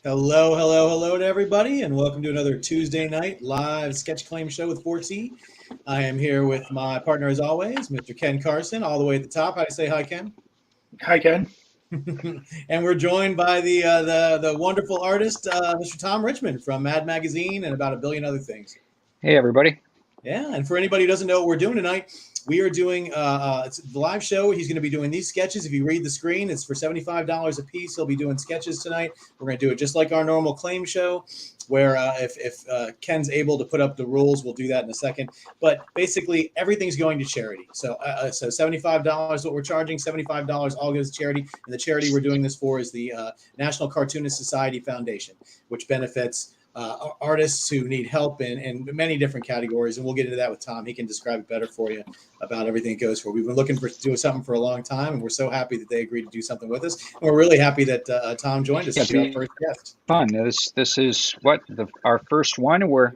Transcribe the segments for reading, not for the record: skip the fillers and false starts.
Hello, hello, hello to everybody, and welcome to another Tuesday night live sketch claim show with 4C. I am here with my partner, as always, Mr. Ken Carson, all the way at the top. How do you say hi, Ken? Hi, Ken. And we're joined by the wonderful artist, Mr. Tom RIchmond from Mad Magazine and about a billion other things. Hey, everybody. Yeah, and for anybody who doesn't know what we're doing tonight, we are doing it's the live show. He's going to be doing these sketches. If you read the screen, it's for $75 a piece. He'll be doing sketches tonight. We're going to do it just like our normal claim show, where if Ken's able to put up the rules, we'll do that in a second. But basically, everything's going to charity. So $75 is what we're charging. $75 all goes to charity. And the charity we're doing this for is the National Cartoonist Society Foundation, which benefits artists who need help in many different categories, and we'll get into that with Tom. He can describe it better for you about everything it goes for. We've been looking to do something for a long time, and we're so happy that they agreed to do something with us. And we're really happy that Tom joined us as our first guest. Fun. This is what our first one. We're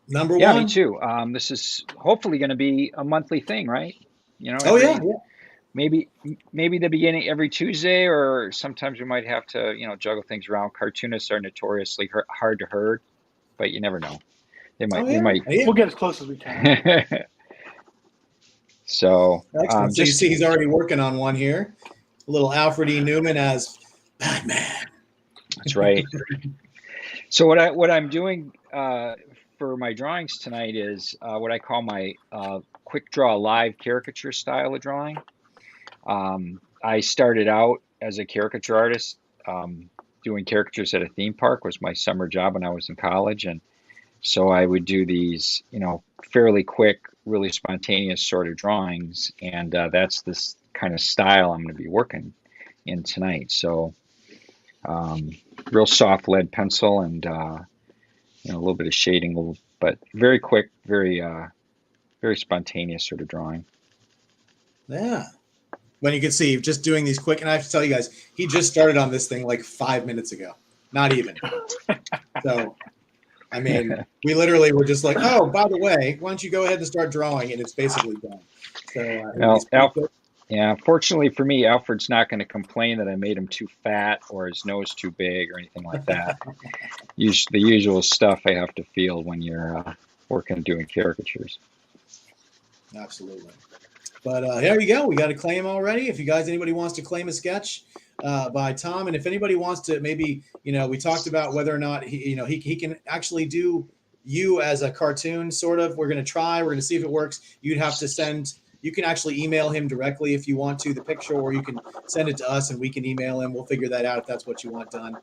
number one. Yeah, me too. This is hopefully going to be a monthly thing, right? You know. Yeah. Maybe the beginning every Tuesday, or sometimes we might have to, juggle things around. Cartoonists are notoriously hard to herd, but you never know. They might. We'll get as close as we can. So you see, he's already working on one here. A little Alfred E. Newman as Batman. That's right. So what I'm doing for my drawings tonight is what I call my quick draw live caricature style of drawing. I started out as a caricature artist. Doing caricatures at a theme park was my summer job when I was in college, and so I would do these, fairly quick, really spontaneous sort of drawings, and that's this kind of style I'm going to be working in tonight. So, real soft lead pencil and a little bit of shading, but very quick, very spontaneous sort of drawing. Yeah. When you can see, just doing these quick, and I have to tell you guys, he just started on this thing like 5 minutes ago. Not even. So, I mean, we literally were just like, oh, by the way, why don't you go ahead and start drawing? And it's basically done. So, fortunately for me, Alfred's not going to complain that I made him too fat or his nose too big or anything like that. The usual stuff I have to feel when you're working doing caricatures. Absolutely. But there you go. We got a claim already. If anybody wants to claim a sketch by Tom, and if anybody wants to, maybe, we talked about whether or not he can actually do you as a cartoon, sort of. We're going to see if it works. You can actually email him directly if you want to, the picture, or you can send it to us and we can email him. We'll figure that out if that's what you want done.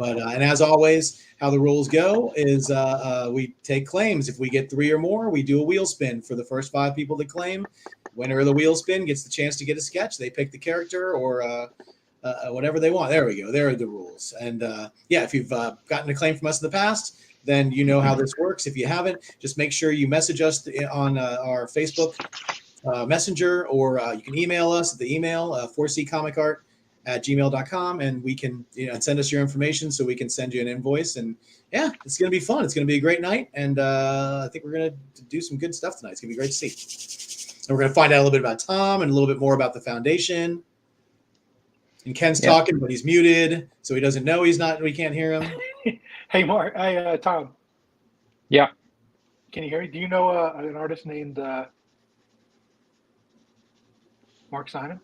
But and as always, how the rules go is we take claims. If we get 3 or more, we do a wheel spin for the first 5 people that claim. Winner of the wheel spin gets the chance to get a sketch. They pick the character or whatever they want. There we go. There are the rules. And if you've gotten a claim from us in the past, then you know how this works. If you haven't, just make sure you message us on our Facebook Messenger, or you can email us at the email 4ccomicart@gmail.com, and we can send us your information so we can send you an invoice. And it's going to be fun. It's going to be a great night, and I think we're going to do some good stuff tonight. It's going to be great to see. And we're going to find out a little bit about Tom and a little bit more about the foundation. And Ken's talking, but he's muted, so he doesn't know we can't hear him. Hey, Mark. Hey, Tom. Yeah. Can you hear me? Do you know an artist named Mark Simon?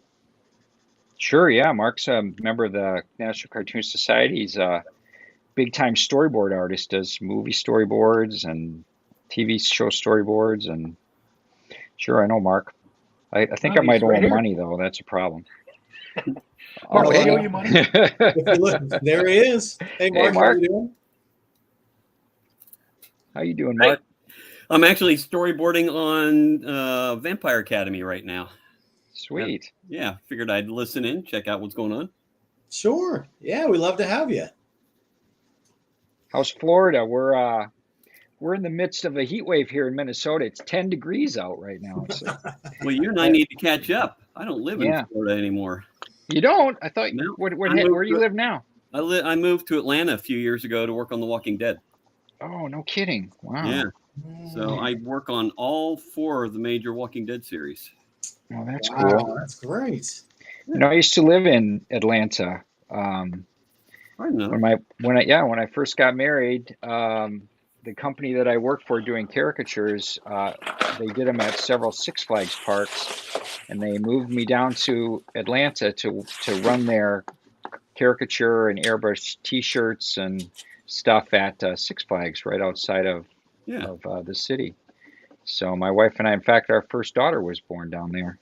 Sure, yeah. Mark's a member of the National Cartoon Society. He's a big-time storyboard artist, does movie storyboards and TV show storyboards. And sure, I know Mark. I think I might owe him money, though. That's a problem. Mark, I owe you money. There he is. Hey, Mark. How you doing? How you doing, Mark? I'm actually storyboarding on Vampire Academy right now. Sweet. Yeah, figured I'd listen in, check out what's going on. Sure. Yeah, we'd love to have you. How's Florida? We're in the midst of a heat wave here in Minnesota. It's 10 degrees out right now. So. Well, you and I need to catch up. I don't live in Florida anymore. You don't? I thought. No. Where do you live now? I moved to Atlanta a few years ago to work on The Walking Dead. Oh, no kidding! Wow. Yeah. So I work on all 4 of the major Walking Dead series. Oh, that's cool. That's great. I used to live in Atlanta I know. When I first got married, the company that I worked for doing caricatures, they did them at several Six Flags parks, and they moved me down to Atlanta to run their caricature and airbrush T-shirts and stuff at Six Flags right outside of Yeah. the city. So my wife and I, in fact, our first daughter was born down there.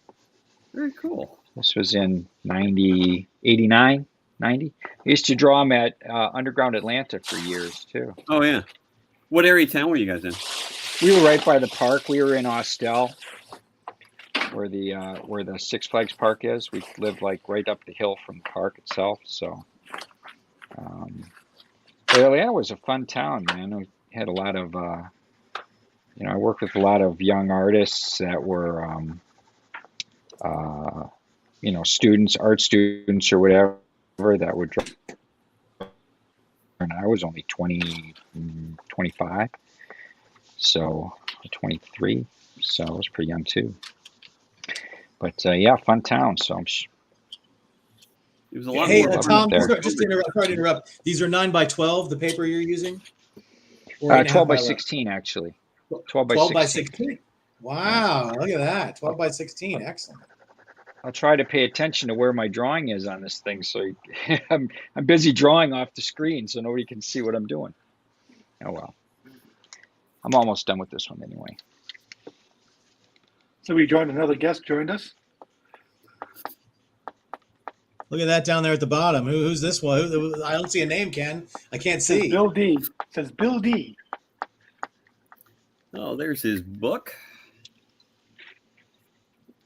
Very cool. This was in 89, 90. I used to draw them at Underground Atlanta for years too. Oh yeah. What area of town were you guys in? We were right by the park. We were in Austell, where the Six Flags park is. We lived like right up the hill from the park itself. So, it was a fun town, man. We had a lot of, I worked with a lot of young artists that were, students, art students or whatever that would draw. And I was only 20, 25, so 23, so I was pretty young too. But fun town. So It was a lot Hey, more Tom, there. just to interrupt, sorry to interrupt. These are 9x12, the paper you're using? Or 12 by 16, actually. 12 by 16. Wow, look at that. 12 by 16. Excellent. I'll try to pay attention to where my drawing is on this thing. So I'm busy drawing off the screen so nobody can see what I'm doing. Oh, well. I'm almost done with this one anyway. So we joined another guest, joined us. Look at that down there at the bottom. Who's this one? I don't see a name, Ken. I can't It says see. Bill D. It says Bill D. Oh, there's his book.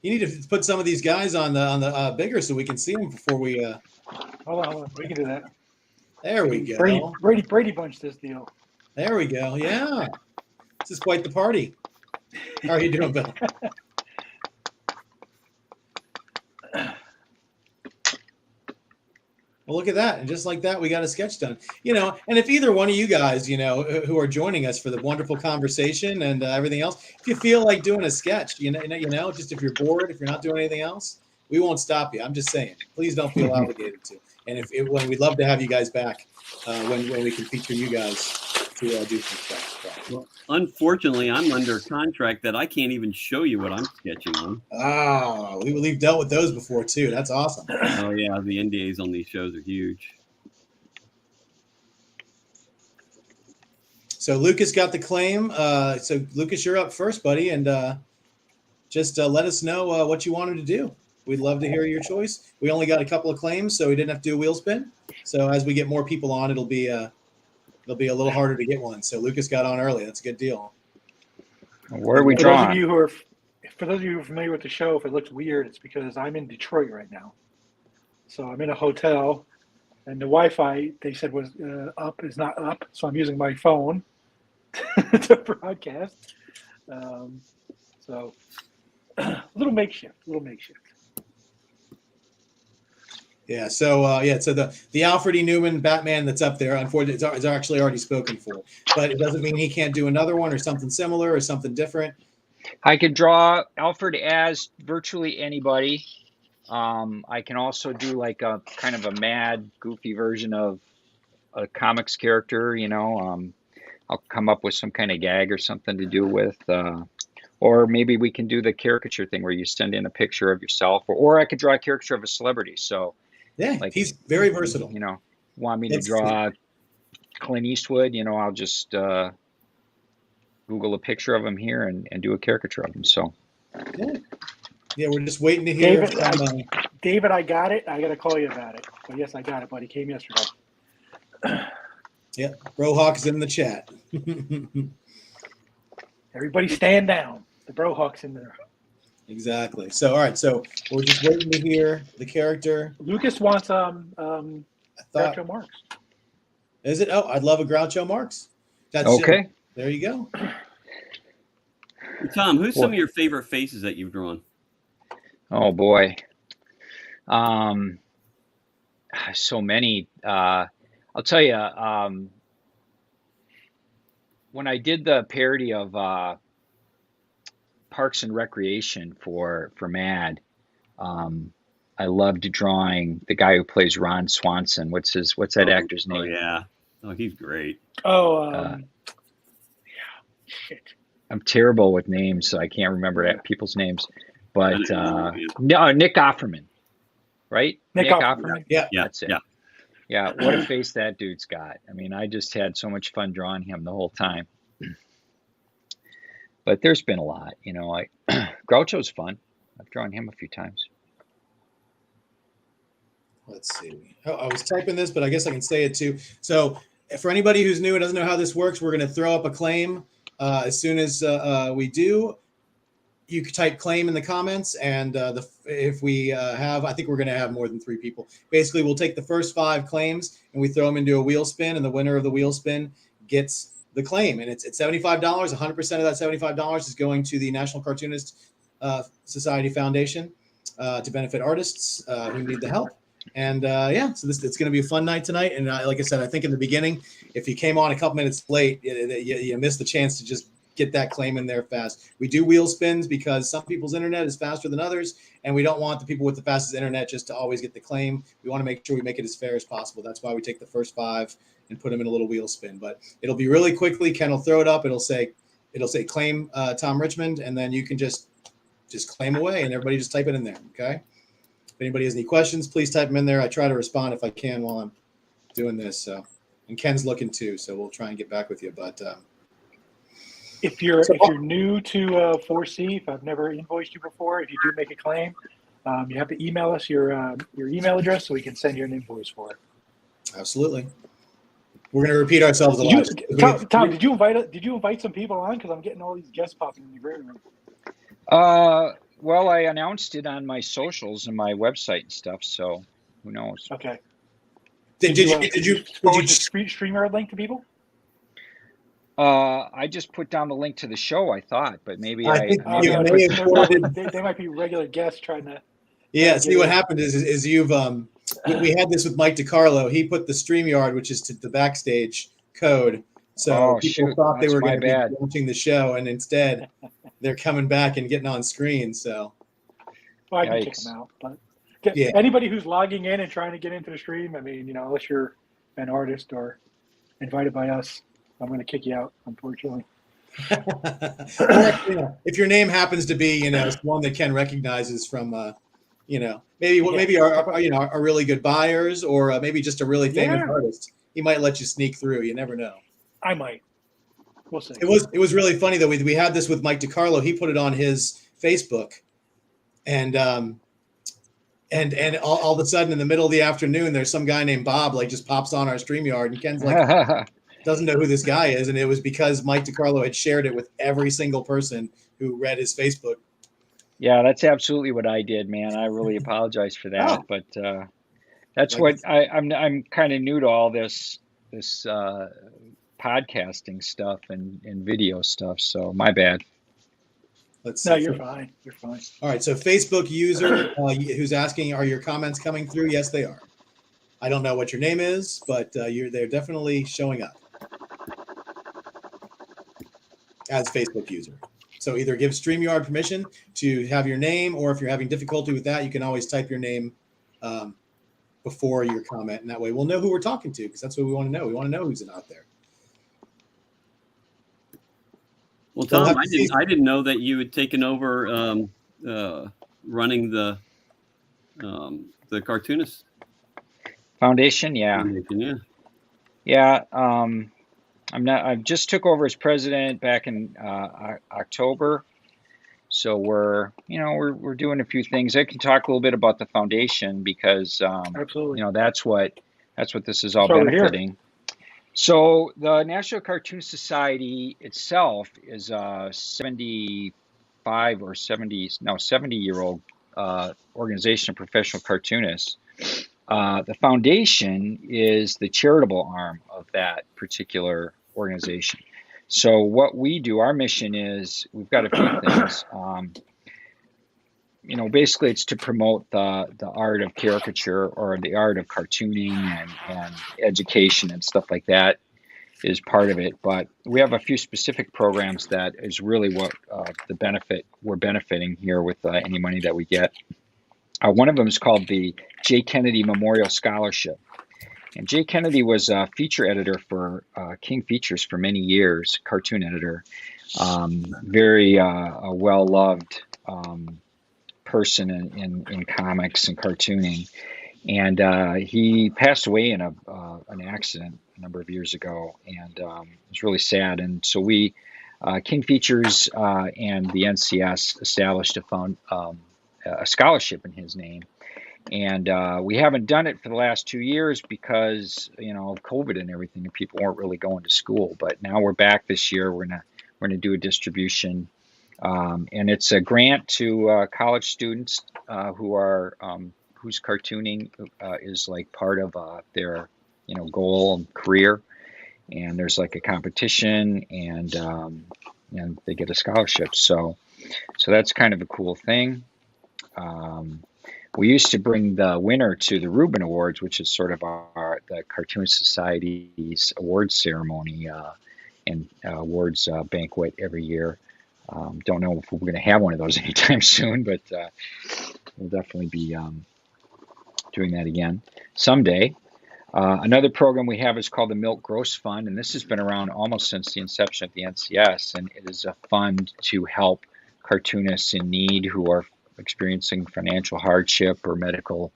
You need to put some of these guys on the bigger so we can see them before we. Hold on. We can do that. There we go. Brady Bunch this deal. There we go. Yeah, this is quite the party. How are you doing, Bill? Well, look at that. And just like that, we got a sketch done. And if either one of you guys, who are joining us for the wonderful conversation and everything else, if you feel like doing a sketch, just if you're bored, if you're not doing anything else, we won't stop you. I'm just saying, please don't feel obligated to. And when we'd love to have you guys back when we can feature you guys to do some stuff. Well, unfortunately, I'm under contract that I can't even show you what I'm sketching on. Oh, we've dealt with those before too. That's awesome. Oh yeah, the NDAs on these shows are huge. So Lucas got the claim. So Lucas, you're up first, buddy, and just let us know what you wanted to do. We'd love to hear your choice. We only got a couple of claims, so we didn't have to do a wheel spin. So as we get more people on, it'll be a little harder to get one. So Lucas got on early. That's a good deal. Where are we drawing? For those of you who are familiar with the show, if it looks weird, it's because I'm in Detroit right now. So I'm in a hotel, and the Wi-Fi they said was up is not up. So I'm using my phone to broadcast. So a little makeshift. Yeah. So So the Alfred E. Newman Batman that's up there, unfortunately, it's actually already spoken for. But it doesn't mean he can't do another one or something similar or something different. I could draw Alfred as virtually anybody. I can also do like a kind of a mad, goofy version of a comics character. I'll come up with some kind of gag or something to do with. Or maybe we can do the caricature thing where you send in a picture of yourself, or I could draw a caricature of a celebrity. So yeah, he's very versatile. Want me to draw Clint Eastwood? I'll just Google a picture of him here and do a caricature of him. So yeah, we're just waiting to hear. David, I got it. I got to call you about it. But yes, I got it, buddy. Came yesterday. Yeah, Brohawk's in the chat. Everybody stand down. The Brohawk's in there. Exactly. So, all right. So we're just waiting to hear the character. Lucas wants Groucho Marx. Is it? Oh, I'd love a Groucho Marx. That's okay. There you go. Tom, who's some of your favorite faces that you've drawn? Oh boy. So many. I'll tell you, when I did the parody of Parks and Recreation for Mad, I loved drawing the guy who plays Ron Swanson. What's that actor's name? Oh yeah. Oh, he's great. Oh, Uh, shit. I'm terrible with names, so I can't remember Yeah. people's names. But Yeah. no, Nick Offerman, right? Nick Offerman. Yeah. Yeah. That's it. Yeah. Yeah, what a face that dude's got. I mean, I just had so much fun drawing him the whole time. But there's been a lot, Groucho's fun. I've drawn him a few times. Let's see. Oh, I was typing this, but I guess I can say it too. So for anybody who's new and doesn't know how this works, we're going to throw up a claim as soon as we do. You can type claim in the comments, and if we have, I think we're going to have more than 3 people. Basically, we'll take the first 5 claims and we throw them into a wheel spin, and the winner of the wheel spin gets the claim. And it's $75. 100% of that $75 is going to the National Cartoonist Society Foundation to benefit artists who need the help. And so it's going to be a fun night tonight. And like I said, I think in the beginning, if you came on a couple minutes late, you missed the chance to just get that claim in there fast. We do wheel spins because some people's internet is faster than others, and we don't want the people with the fastest internet just to always get the claim. We want to make sure we make it as fair as possible. That's why we take the first 5 and put them in a little wheel spin. But it'll be really quickly. Ken will throw it up. It'll say claim Tom RIchmond, and then you can just claim away, and everybody just type it in there. Okay. If anybody has any questions, please type them in there. I try to respond if I can while I'm doing this. So, and Ken's looking too, so we'll try and get back with you. But if you're new to 4C, if I've never invoiced you before, if you do make a claim, you have to email us your email address so we can send you an invoice for it. Absolutely. We're going to repeat ourselves a lot. Tom, did you invite some people on? Because I'm getting all these guests popping in the green room. Well, I announced it on my socials and my website and stuff, so who knows? Okay. Did you forward the streamer link to people? I just put down the link to the show, I thought, but maybe they might be regular guests trying to. Yeah. See, what happened is you've we had this with Mike DiCarlo. He put the StreamYard, which is to the backstage code. So people thought they were going to be watching the show, and instead they're coming back and getting on screen. So I can kick them out. But anybody who's logging in and trying to get into the stream, I mean, unless you're an artist or invited by us, I'm going to kick you out, unfortunately. If your name happens to be, one that Ken recognizes from, maybe are really good buyers, or maybe just a really famous artist, he might let you sneak through. You never know. I might. We'll see. It was really funny though. We had this with Mike DiCarlo. He put it on his Facebook, and all of a sudden in the middle of the afternoon, there's some guy named Bob just pops on our StreamYard, and Ken's like doesn't know who this guy is, and it was because Mike DiCarlo had shared it with every single person who read his Facebook. Yeah, that's absolutely what I did, man. I really apologize for that, but that's what I'm kind of new to all this podcasting stuff and video stuff, so my bad. No, you're fine. You're fine. All right, so Facebook user who's asking, are your comments coming through? Yes, they are. I don't know what your name is, but they're definitely showing up as Facebook user. So either give StreamYard permission to have your name, or if you're having difficulty with that, you can always type your name before your comment, and that way we'll know who we're talking to, because that's what we want to know. We want to know who's out there. Well, Tom, I didn't know that you had taken over running the Cartoonist Foundation. Yeah. I just took over as president back in October, so we're doing a few things. I can talk a little bit about the foundation because absolutely, that's what this is all benefiting. So the National Cartoon Society itself is a 70-year-old organization of professional cartoonists. The foundation is the charitable arm of that particular organization. So what we do, our mission is, we've got a few things. Basically it's to promote the art of caricature, or the art of cartooning, and education and stuff like that is part of it. But we have a few specific programs that is really what the benefit we're benefiting here with any money that we get. One of them is called the J. Kennedy Memorial Scholarship. And Jay Kennedy was a feature editor for King Features for many years, cartoon editor. Very a well-loved person in comics and cartooning. And he passed away in an accident a number of years ago, and it was really sad. And so we, King Features and the NCS established a scholarship in his name. And we haven't done it for the last 2 years because, of COVID and everything, and people weren't really going to school. But now we're back this year. We're gonna do a distribution, and it's a grant to college students who are whose cartooning is like part of their goal and career. And there's like a competition, and they get a scholarship. So that's kind of a cool thing. We used to bring the winner to the Reuben Awards, which is sort of the Cartoonist Society's awards ceremony and awards banquet every year. Don't know if we're going to have one of those anytime soon, but we'll definitely be doing that again someday. Another program we have is called the Milk Gross Fund, and this has been around almost since the inception of the NCS, and it is a fund to help cartoonists in need who are experiencing financial hardship or medical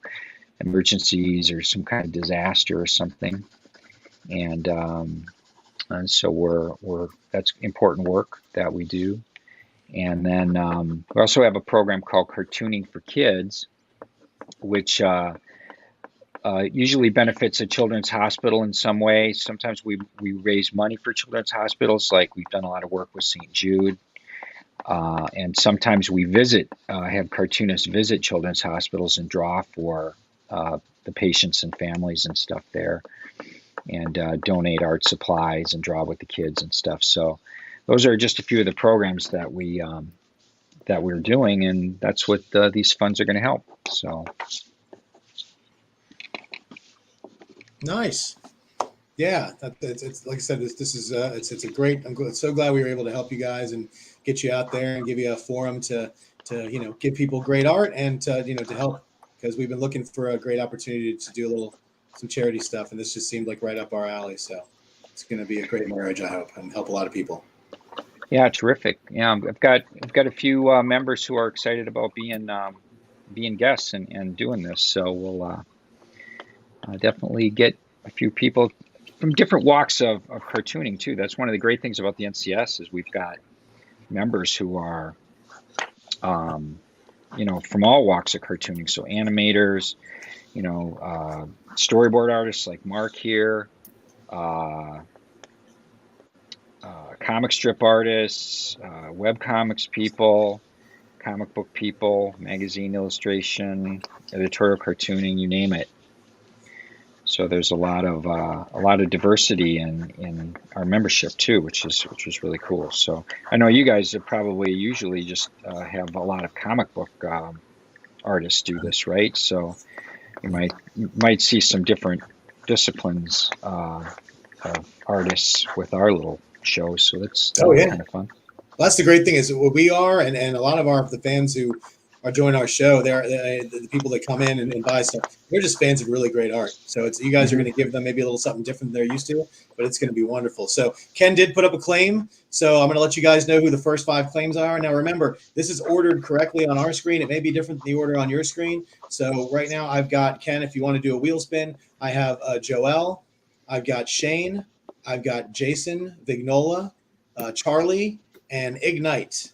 emergencies or some kind of disaster or something. And so that's important work that we do. And then we also have a program called Cartooning for Kids, which usually benefits a children's hospital in some way. Sometimes we raise money for children's hospitals, like we've done a lot of work with St. Jude. And sometimes we have cartoonists visit children's hospitals and draw for the patients and families and stuff there, and donate art supplies and draw with the kids and stuff. So those are just a few of the programs that we're doing, and that's what these funds are going to help. So nice. Yeah, it's like I said, this is it's a great. I'm so glad we were able to help you guys and get you out there and give you a forum to give people great art and to help, because we've been looking for a great opportunity to do some charity stuff, and this just seemed like right up our alley. So it's going to be a great marriage, I hope, and help a lot of people. Yeah, terrific. Yeah, I've got a few members who are excited about being guests and doing this. So we'll definitely get a few people from different walks of cartooning too. That's one of the great things about the NCS is we've got members who are, from all walks of cartooning. So animators, storyboard artists like Mark here, comic strip artists, web comics people, comic book people, magazine illustration, editorial cartooning, you name it. So there's a lot of diversity in our membership too, which is really cool. So I know you guys are probably usually just have a lot of comic book artists do this, right? So you might see some different disciplines of artists with our little shows. So that's kind of fun. Well, that's the great thing is what we are, and a lot of the fans who are joining our show, they're the people that come in and buy stuff. They're just fans of really great art. So you guys are going to give them maybe a little something different than they're used to, but it's going to be wonderful. So Ken did put up a claim. So I'm going to let you guys know who the first 5 claims are. Now, remember, this is ordered correctly on our screen. It may be different than the order on your screen. So right now I've got Ken, if you want to do a wheel spin, I have Joel, I've got Shane, I've got Jason, Vignola, Charlie, and Ignite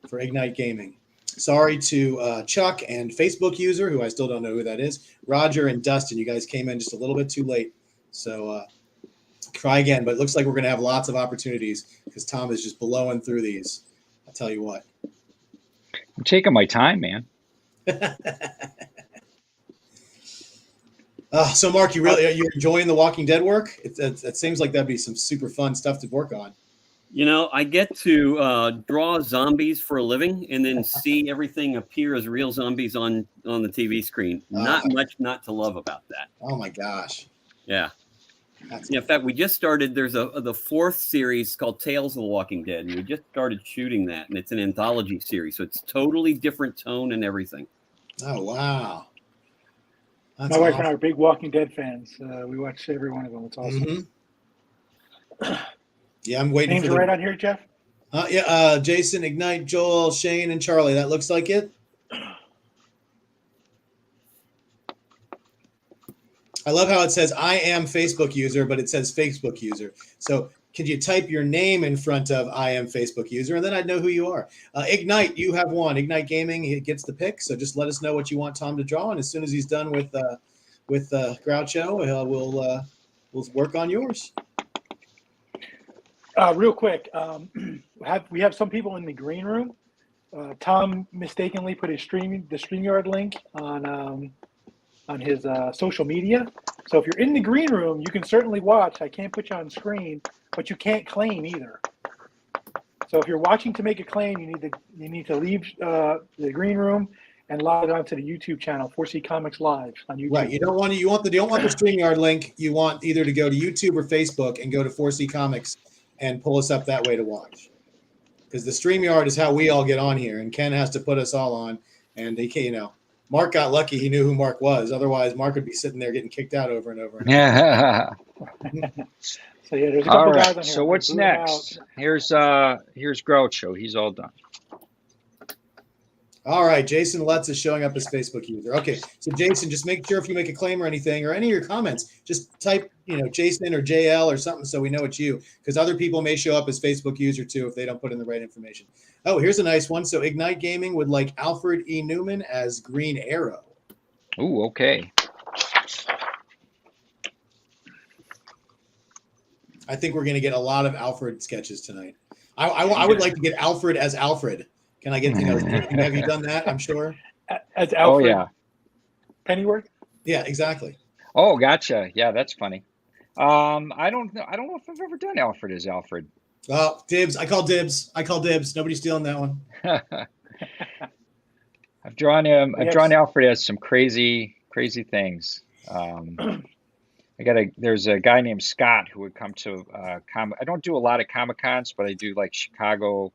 for Ignite Gaming. Sorry to Chuck and Facebook user, who I still don't know who that is, Roger and Dustin. You guys came in just a little bit too late. So try again. But it looks like we're going to have lots of opportunities because Tom is just blowing through these. I'll tell you what. I'm taking my time, man. So, Mark, you're enjoying the Walking Dead work? It seems like that'd be some super fun stuff to work on. I get to draw zombies for a living and then see everything appear as real zombies on the TV screen. Not much not to love about that. Oh, my gosh. Yeah. In fact, we just started. There's the 4th series called Tales of the Walking Dead, and we just started shooting that, and it's an anthology series, so it's totally different tone and everything. Oh wow, that's My wife and I awesome. are big Walking Dead fans. We watch every one of them. It's awesome. Yeah, I'm waiting Names for are the. right on here, Jeff. Yeah, Jason, Ignite, Joel, Shane, and Charlie. That looks like it. I love how it says I am Facebook user, but it says Facebook user. So could you type your name in front of I am Facebook user, and then I'd know who you are. Ignite, you have one. Ignite Gaming, he gets the pick. So just let us know what you want Tom to draw, and as soon as he's done with Groucho, we'll work on yours. Real quick, we have some people in the green room. Tom mistakenly put the StreamYard link on his social media. So if you're in the green room, you can certainly watch. I can't put you on screen, but you can't claim either. So if you're watching to make a claim, you need to leave the green room and log on to the YouTube channel, 4C Comics Live on YouTube. Right. You don't want the StreamYard link. You want either to go to YouTube or Facebook and go to 4C Comics and pull us up that way to watch. Because the StreamYard is how we all get on here, and Ken has to put us all on. And he can't, Mark got lucky; he knew who Mark was. Otherwise, Mark would be sitting there getting kicked out over and over. Yeah. So yeah, there's a All couple guys on right. here. So what's next? Here's Groucho. He's all done. All right, Jason Lutz is showing up as Facebook user. Okay, so Jason, just make sure if you make a claim or anything or any of your comments, just type, Jason or JL or something so we know it's you, because other people may show up as Facebook user too if they don't put in the right information. Oh, here's a nice one. So Ignite Gaming would like Alfred E. Newman as Green Arrow. Ooh, okay. I think we're going to get a lot of Alfred sketches tonight. I would like to get Alfred as Alfred. Can I get, have you done that? I'm sure. As Alfred Oh, yeah. Pennyworth? Yeah, exactly. Oh, gotcha. Yeah, that's funny. I don't know if I've ever done Alfred as Alfred. Oh, dibs. I call dibs. Nobody's stealing that one. I've drawn him. I've drawn Alfred as some crazy things. There's a guy named Scott who would come to I don't do a lot of Comic Cons, but I do like Chicago,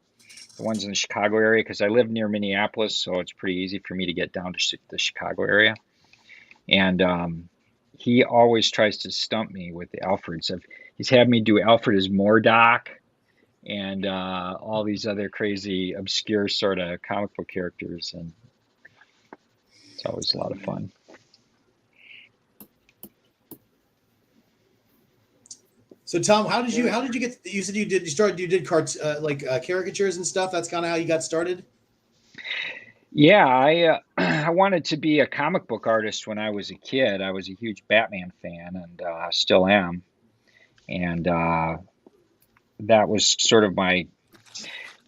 the ones in the Chicago area, because I live near Minneapolis, so it's pretty easy for me to get down to the Chicago area. And he always tries to stump me with the Alfreds. He's had me do Alfred as Mordock and all these other crazy, obscure sort of comic book characters, and it's always a lot of fun. So Tom, how did you get? You said you did caricatures and stuff. That's kind of how you got started. Yeah, I wanted to be a comic book artist when I was a kid. I was a huge Batman fan, and still am. And that was sort of my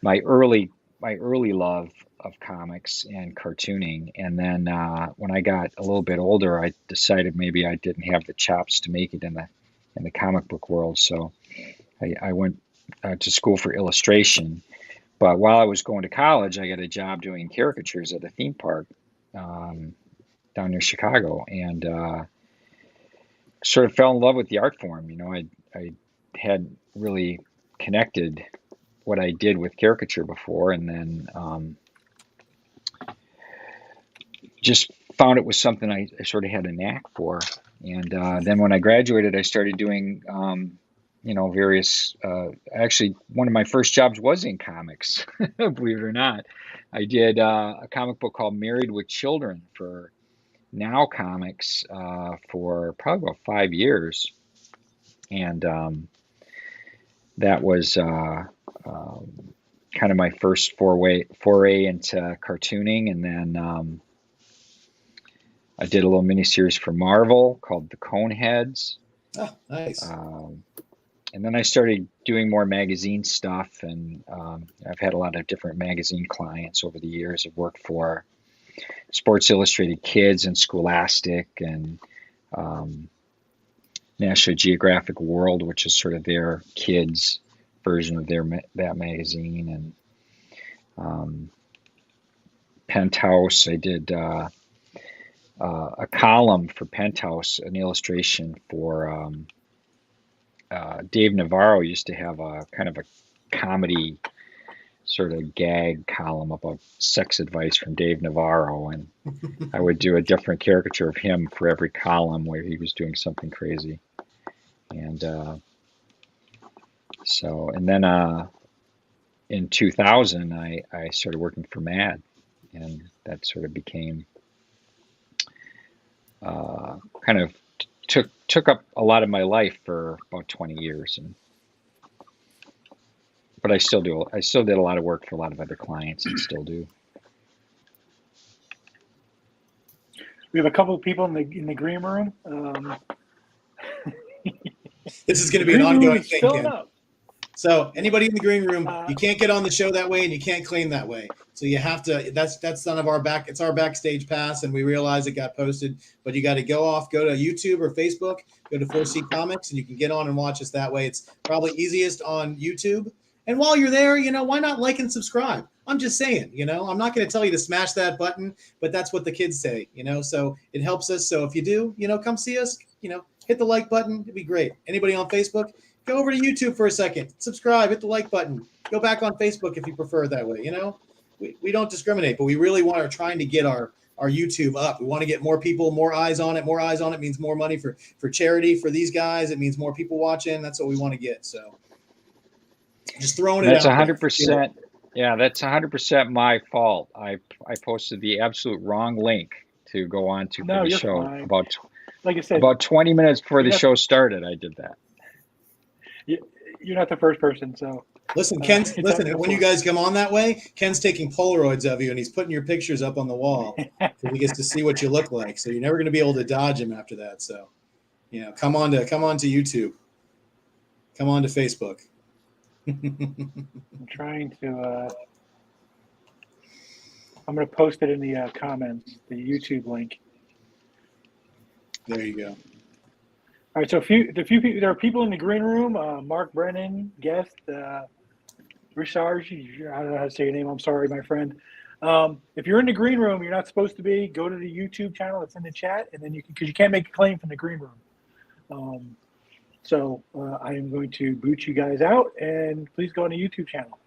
early love of comics and cartooning. And then when I got a little bit older, I decided maybe I didn't have the chops to make it in the comic book world. So I went to school for illustration. But while I was going to college, I got a job doing caricatures at a theme park down near Chicago, and sort of fell in love with the art form. I had really connected what I did with caricature before, and then just found it was something I sort of had a knack for. And then when I graduated, I started doing various, actually one of my first jobs was in comics, believe it or not. I did a comic book called Married with Children for Now Comics for probably about 5 years. And that was kind of my first foray into cartooning. And then I did a little miniseries for Marvel called The Coneheads. Oh, nice. And then I started doing more magazine stuff, and I've had a lot of different magazine clients over the years. I've worked for Sports Illustrated Kids and Scholastic and National Geographic World, which is sort of their kids' version of that magazine, and Penthouse. I did a column for Penthouse, an illustration for Dave Navarro used to have a kind of a comedy sort of gag column about sex advice from Dave Navarro, and I would do a different caricature of him for every column where he was doing something crazy. And and then in 2000, I started working for Mad, and that sort of became kind of took up a lot of my life for about 20 years, but I still did a lot of work for a lot of other clients and still do. We have a couple of people in the green room. This is going to be an ongoing thing, filling Ken. up. So anybody in the green room, you can't get on the show that way, and you can't claim that way. So you have to. That's none of our back. It's our backstage pass, and we realize it got posted. But you got to go to YouTube or Facebook, go to 4C Comics, and you can get on and watch us that way. It's probably easiest on YouTube. And while you're there, why not like and subscribe? I'm just saying, I'm not going to tell you to smash that button, but that's what the kids say, So it helps us. So if you do, come see us. Hit the like button. It'd be great. Anybody on Facebook? Go over to YouTube for a second. Subscribe. Hit the like button. Go back on Facebook if you prefer it that way. We don't discriminate, but we really are trying to get our YouTube up. We want to get more people, more eyes on it. More eyes on it means more money for charity for these guys. It means more people watching. That's what we want to get. So just throwing it out. That's 100%. Yeah, that's 100% my fault. I posted the absolute wrong link to go on to for the show. Fine. About, like I said, about 20 minutes before the show started, I did that. You're not the first person, so. Listen, when you guys come on that way, Ken's taking Polaroids of you, and he's putting your pictures up on the wall so he gets to see what you look like. So you're never going to be able to dodge him after that. So, come on to YouTube. Come on to Facebook. I'm trying to. I'm going to post it in the comments, the YouTube link. There you go. All right, so there are people in the green room. Mark Brennan, guest, Richard. I don't know how to say your name. I'm sorry, my friend. If you're in the green room, you're not supposed to be. Go to the YouTube channel. It's in the chat, and then because you can't make a claim from the green room. So I am going to boot you guys out, and please go on the YouTube channel.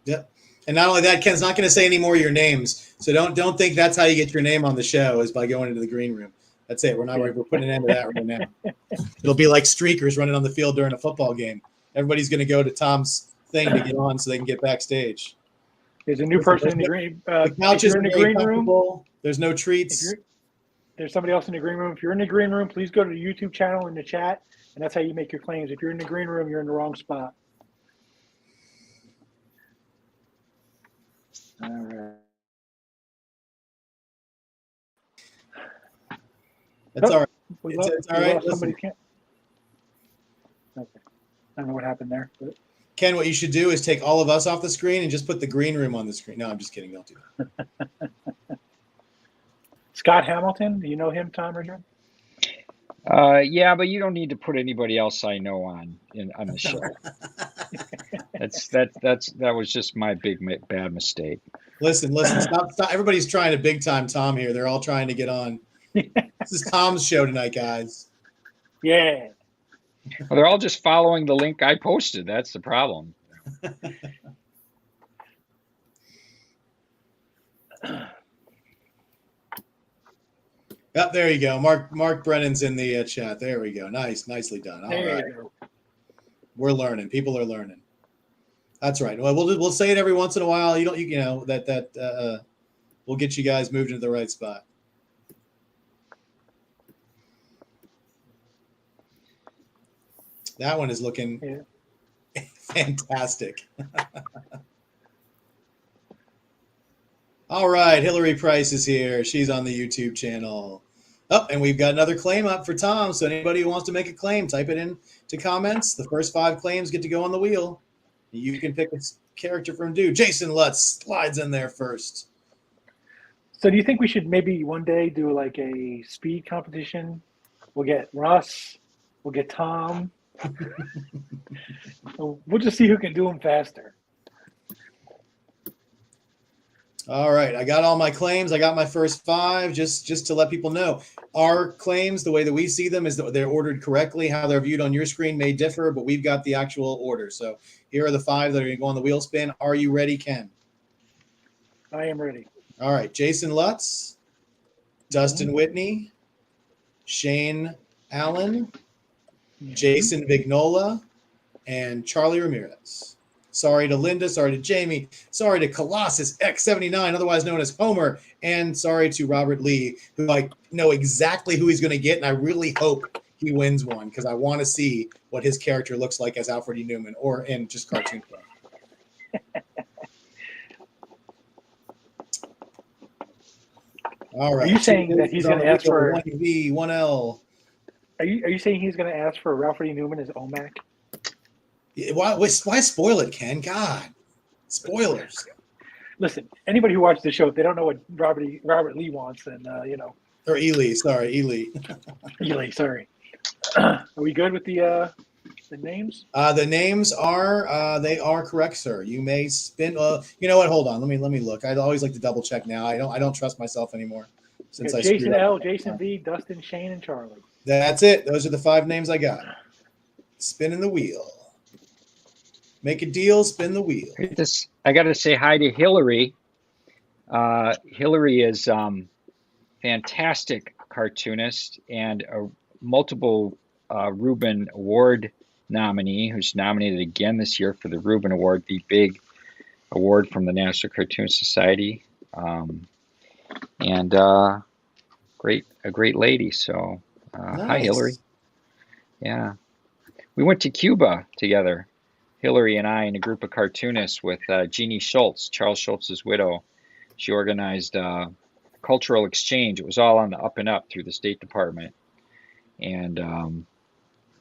Yep. And not only that, Ken's not going to say any more of your names. So don't think that's how you get your name on the show is by going into the green room. That's it. We're putting an end to that right now. It'll be like streakers running on the field during a football game. Everybody's going to go to Tom's thing to get on so they can get backstage. There's a new person in the green. The couch is in the green room. There's no treats. There's somebody else in the green room. If you're in the green room, please go to the YouTube channel in the chat, and that's how you make your claims. If you're in the green room, you're in the wrong spot. All right. That's all right. It's all right. Somebody can't. Okay. I don't know what happened there. But. Ken, what you should do is take all of us off the screen and just put the green room on the screen. No, I'm just kidding. Don't do that. Scott Hamilton, do you know him, Tom Richmond? Yeah, but you don't need to put anybody else I know on the show. That was just my bad mistake. Listen, stop. Everybody's trying to big time Tom here. They're all trying to get on. This is Tom's show tonight, guys. Yeah. Well, they're all just following the link I posted. That's the problem. Oh, there you go. Mark Brennan's in the chat. There we go. Nicely done. All right. You go. We're learning. People are learning. That's right. Well, we'll say it every once in a while. That we'll get you guys moved into the right spot. That one is looking fantastic. All right, Hillary Price is here. She's on the YouTube channel. Oh, and we've got another claim up for Tom. So anybody who wants to make a claim, type it in to comments. The first 5 claims get to go on the wheel. You can pick a character from Dude. Jason Lutz slides in there first. So do you think we should maybe one day do like a speed competition? We'll get Russ. We'll get Tom. We'll just see who can do them faster. All right, I got all my claims. I got my first 5. Just to let people know, our claims, the way that we see them, is that they're ordered correctly. How they're viewed on your screen may differ, but we've got the actual order. So here are the 5 that are going to go on the wheel spin. Are you ready, Ken? I am ready. All right, Jason Lutz, Dustin Whitney, Shane Allen, Jason Vignola, and Charlie Ramirez. Sorry to Linda, sorry to Jamie, sorry to Colossus X79, otherwise known as Homer, and sorry to Robert Lee, who I know exactly who he's going to get, and I really hope he wins one because I want to see what his character looks like as Alfred E. Newman or in just cartoon form. All right. Are you saying that he's going to ask for 1V, 1L? Are you saying he's going to ask for Ralph E. Newman as OMAC? Why spoil it, Ken? God, spoilers. Listen, anybody who watches the show, if they don't know what Robert Lee wants, then Or Ely, sorry, Ely. Ely, sorry. Are we good with the names? The names are they are correct, sir. You may spin. You know what? Hold on. Let me look. I'd always like to double check now. I don't trust myself anymore since I Jason screwed up. L, Jason V, Dustin, Shane, and Charlie. That's it. Those are the 5 names I got. Spinning the wheel. Make a deal. Spin the wheel. I got to say hi to Hillary. Hillary is fantastic cartoonist and a multiple Reuben Award nominee who's nominated again this year for the Reuben Award, the big award from the National Cartoon Society, and a great lady. So Nice. Hi, Hillary. Yeah, we went to Cuba together, Hillary and I, and a group of cartoonists with Jeannie Schultz, Charles Schultz's widow. She organized cultural exchange. It was all on the up and up through the State Department. And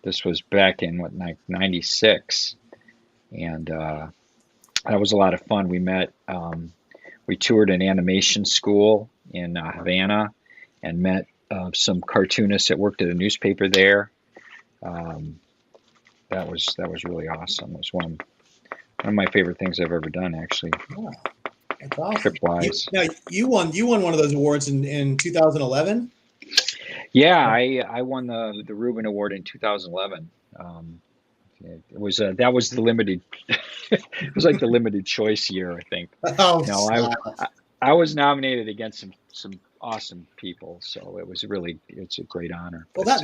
this was back in, '96. And that was a lot of fun. We toured an animation school in Havana and met some cartoonists that worked at a newspaper there. That was really awesome. It was one of my favorite things I've ever done, actually. Yeah, that's awesome. Trip-wise. You won one of those awards in 2011. Yeah, I won the Reuben Award in 2011. It was that was the limited. It was like the limited choice year, I think. Oh, No, I was nominated against some awesome people, so it's a great honor. Well, that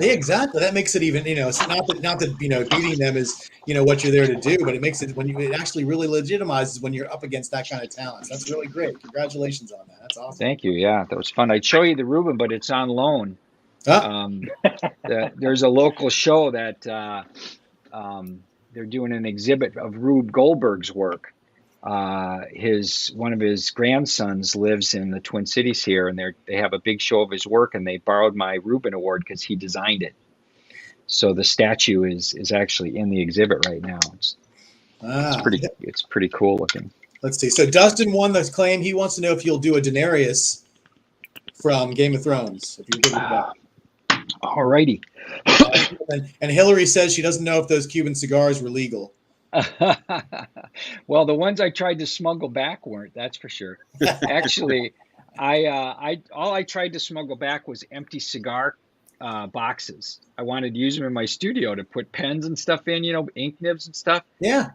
makes it even, it's not that beating them is what you're there to do, but it makes it it actually really legitimizes when you're up against that kind of talent. That's really great. Congratulations on that. That's awesome. Thank you. Yeah, that was fun. I'd show you the Reuben, but it's on loan. There's a local show that they're doing an exhibit of Rube Goldberg's work. One of his grandsons lives in the Twin Cities here, and they have a big show of his work, and they borrowed my Reuben Award because he designed it. So the statue is actually in the exhibit right now. It's pretty cool looking. Let's see. So Dustin won this claim. He wants to know if you'll do a Daenerys from Game of Thrones. If you're good with that. All righty. And Hillary says she doesn't know if those Cuban cigars were legal. Well, the ones I tried to smuggle back weren't, that's for sure. Actually, all I tried to smuggle back was empty cigar boxes. I wanted to use them in my studio to put pens and stuff in, ink nibs and stuff. Yeah.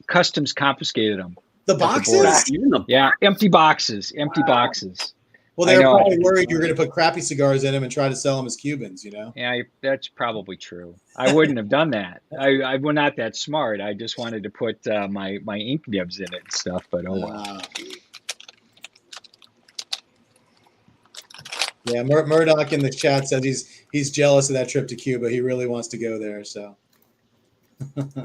Customs confiscated them. The boxes? Yeah, empty boxes. Boxes. Well, they were probably worried you were going to put crappy cigars in them and try to sell them as Cubans, Yeah, that's probably true. I wouldn't have done that. I was not that smart. I just wanted to put my ink nibs in it and stuff, but oh well. Yeah, Murdoch in the chat says he's jealous of that trip to Cuba. He really wants to go there, so. Well,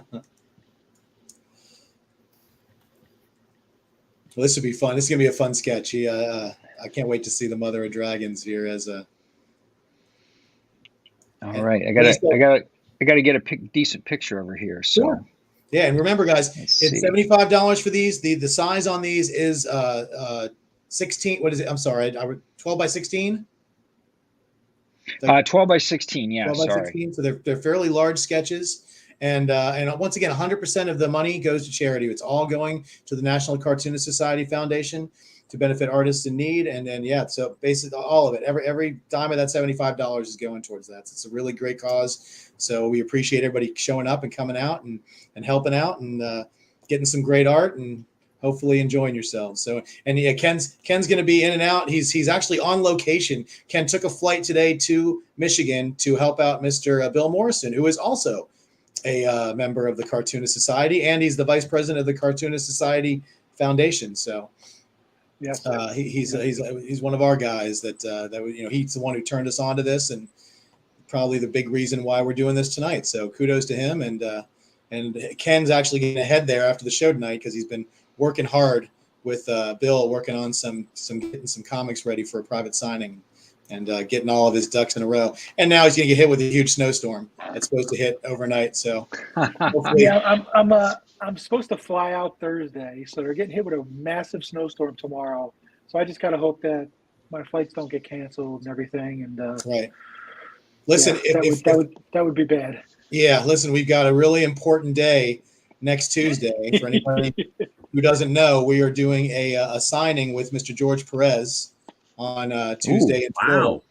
this would be fun. This is going to be a fun sketch. I can't wait to see the Mother of Dragons here as a. All right, I gotta get a decent picture over here. So. Sure. Yeah, and remember, guys, it's $75 for these. The size on these is 16. What is it? I'm sorry, 12 by 16. 12 by 16. Yeah, 12 by 16. So they're fairly large sketches. And once again, 100% of the money goes to charity. It's all going to the National Cartoonist Society Foundation. to benefit artists in need. And then, yeah, so basically all of it, every dime of that $75 is going towards that. So it's a really great cause. So we appreciate everybody showing up and coming out and helping out and getting some great art and hopefully enjoying yourselves. So, and yeah, Ken's going to be in and out. He's actually on location. Ken took a flight today to Michigan to help out Mr. Bill Morrison, who is also a member of the Cartoonist Society, and he's the vice president of the Cartoonist Society Foundation. So, Yes, he's one of our guys that he's the one who turned us on to this, and probably the big reason why we're doing this tonight. So kudos to him, and Ken's actually getting ahead there after the show tonight because he's been working hard with Bill, working on getting some comics ready for a private signing, and getting all of his ducks in a row. And now he's going to get hit with a huge snowstorm. It's supposed to hit overnight, so hopefully. Yeah, I'm supposed to fly out Thursday, so they're getting hit with a massive snowstorm tomorrow. So I just got to hope that my flights don't get canceled and everything. And right. Listen, that would be bad. Yeah, listen, we've got a really important day next Tuesday. For anybody who doesn't know, we are doing a signing with Mr. George Perez on Tuesday in Florida. Wow.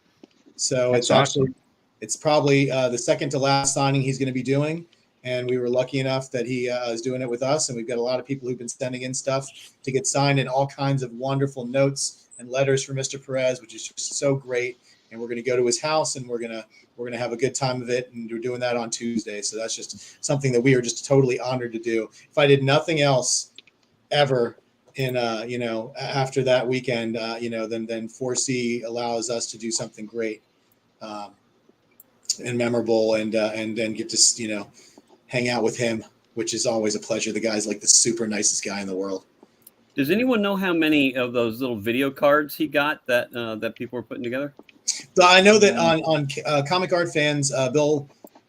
So That's it's actually awesome. It's probably the second to last signing he's going to be doing. And we were lucky enough that he is doing it with us. And we've got a lot of people who've been sending in stuff to get signed, and all kinds of wonderful notes and letters for Mr. Perez, which is just so great. And we're going to go to his house, and we're gonna have a good time of it. And we're doing that on Tuesday. So that's just something that we are just totally honored to do. If I did nothing else ever in after that weekend, then 4C allows us to do something great and memorable, and then get to hang out with him, which is always a pleasure. The guy's like the super nicest guy in the world. Does anyone know how many of those little video cards he got that people were putting together? So I know that on Comic Art Fans, Bill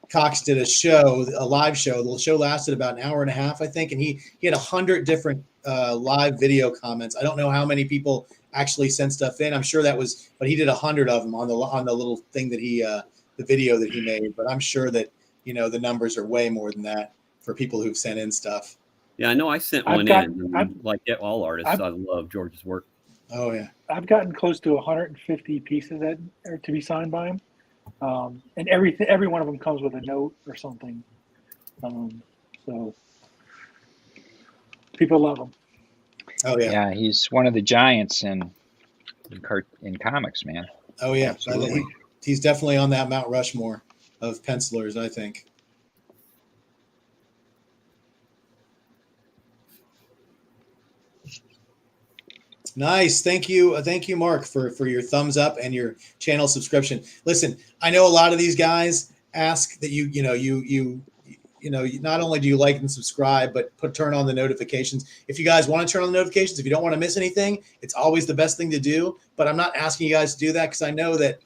Cox did a live show. The show lasted about an hour and a half, I think, and he had 100 different live video comments. I don't know how many people actually sent stuff in. I'm sure but he did 100 of them on the little thing that the video that he made. But I'm sure that the numbers are way more than that for people who've sent in stuff. Yeah, I know I sent one in. Like all artists, I love George's work. Oh yeah, I've gotten close to 150 pieces that are to be signed by him, and every one of them comes with a note or something. So people love him. Oh yeah, Yeah, he's one of the giants in comics, man. Oh yeah, Absolutely. He's definitely on that Mount Rushmore of pencilers, I think. Nice. Thank you, Mark, for your thumbs up and your channel subscription. Listen, I know a lot of these guys ask that you not only do you like and subscribe, but turn on the notifications. If you guys want to turn on the notifications, if you don't want to miss anything, it's always the best thing to do. But I'm not asking you guys to do that because I know that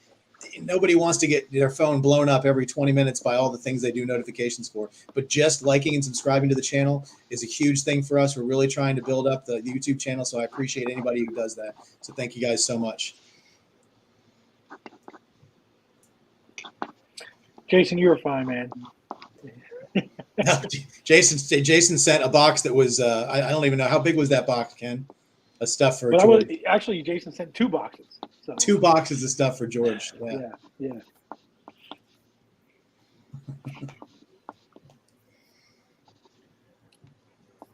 nobody wants to get their phone blown up every 20 minutes by all the things they do notifications for. But just liking and subscribing to the channel is a huge thing for us. We're really trying to build up the YouTube channel, so I appreciate anybody who does that. So thank you guys so much. Jason, you were fine, man. Jason sent a box that was I don't even know how big was that box, Ken. Of stuff for George. Actually, Jason sent 2 boxes. So. 2 boxes of stuff for George. Yeah.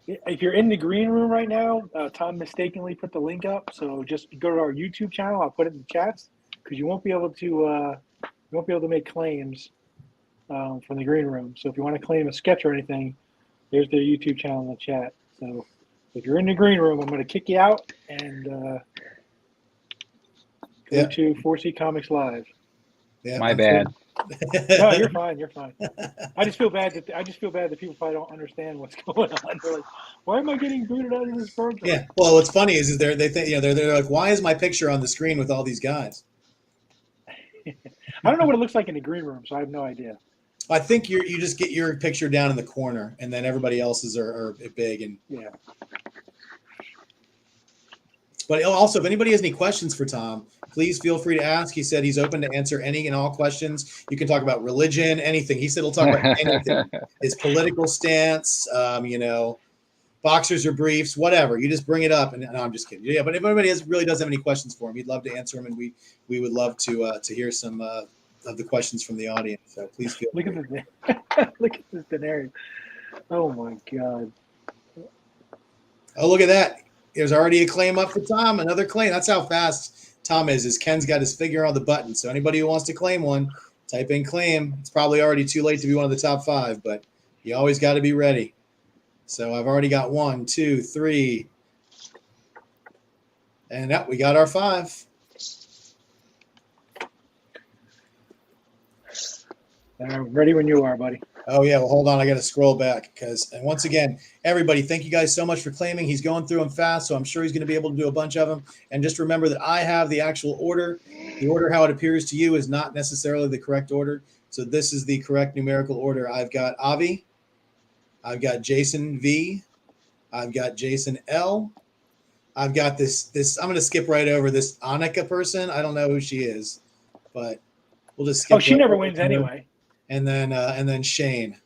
If you're in the green room right now, Tom mistakenly put the link up. So just go to our YouTube channel. I'll put it in the chats because you won't be able to make claims from the green room. So if you want to claim a sketch or anything, there's the YouTube channel in the chat. So if you're in the green room, I'm going to kick you out and go to 4C Comics Live. Yeah, My bad. No, you're fine. You're fine. I just feel bad that people probably don't understand what's going on. They're like, "Why am I getting booted out of this program?" Yeah. Well, what's funny is they think they're like, "Why is my picture on the screen with all these guys?" I don't know what it looks like in the green room, so I have no idea. I think you just get your picture down in the corner, and then everybody else's are big and yeah. But also, if anybody has any questions for Tom, please feel free to ask. He said he's open to answer any and all questions. You can talk about religion, anything. He said he'll talk about anything. His political stance, By boxers or briefs, whatever. You just bring it up, and no, I'm just kidding. Yeah, but if anybody really does have any questions for him, he'd love to answer them, and we would love to hear some of the questions from the audience. So please feel Look free. look at this denarian. Oh my God. Oh, look at that. There's already a claim up for Tom. Another claim. That's how fast Tom is Ken's got his finger on the button. So anybody who wants to claim one, type in claim. It's probably already too late to be one of the top 5, but you always got to be ready. So I've already got 1, 2, 3. And we got our 5. Ready when you are, buddy. Oh, yeah. Well, hold on. I got to scroll back and once again, everybody, thank you guys so much for claiming. He's going through them fast, so I'm sure he's going to be able to do a bunch of them. And just remember that I have the actual order. The order how it appears to you is not necessarily the correct order. So this is the correct numerical order. I've got Avi. I've got Jason V. I've got Jason L. I've got this. I'm going to skip right over this Annika person. I don't know who she is, but we'll just skip. Oh, she right never over wins her. anyway. And then Shane.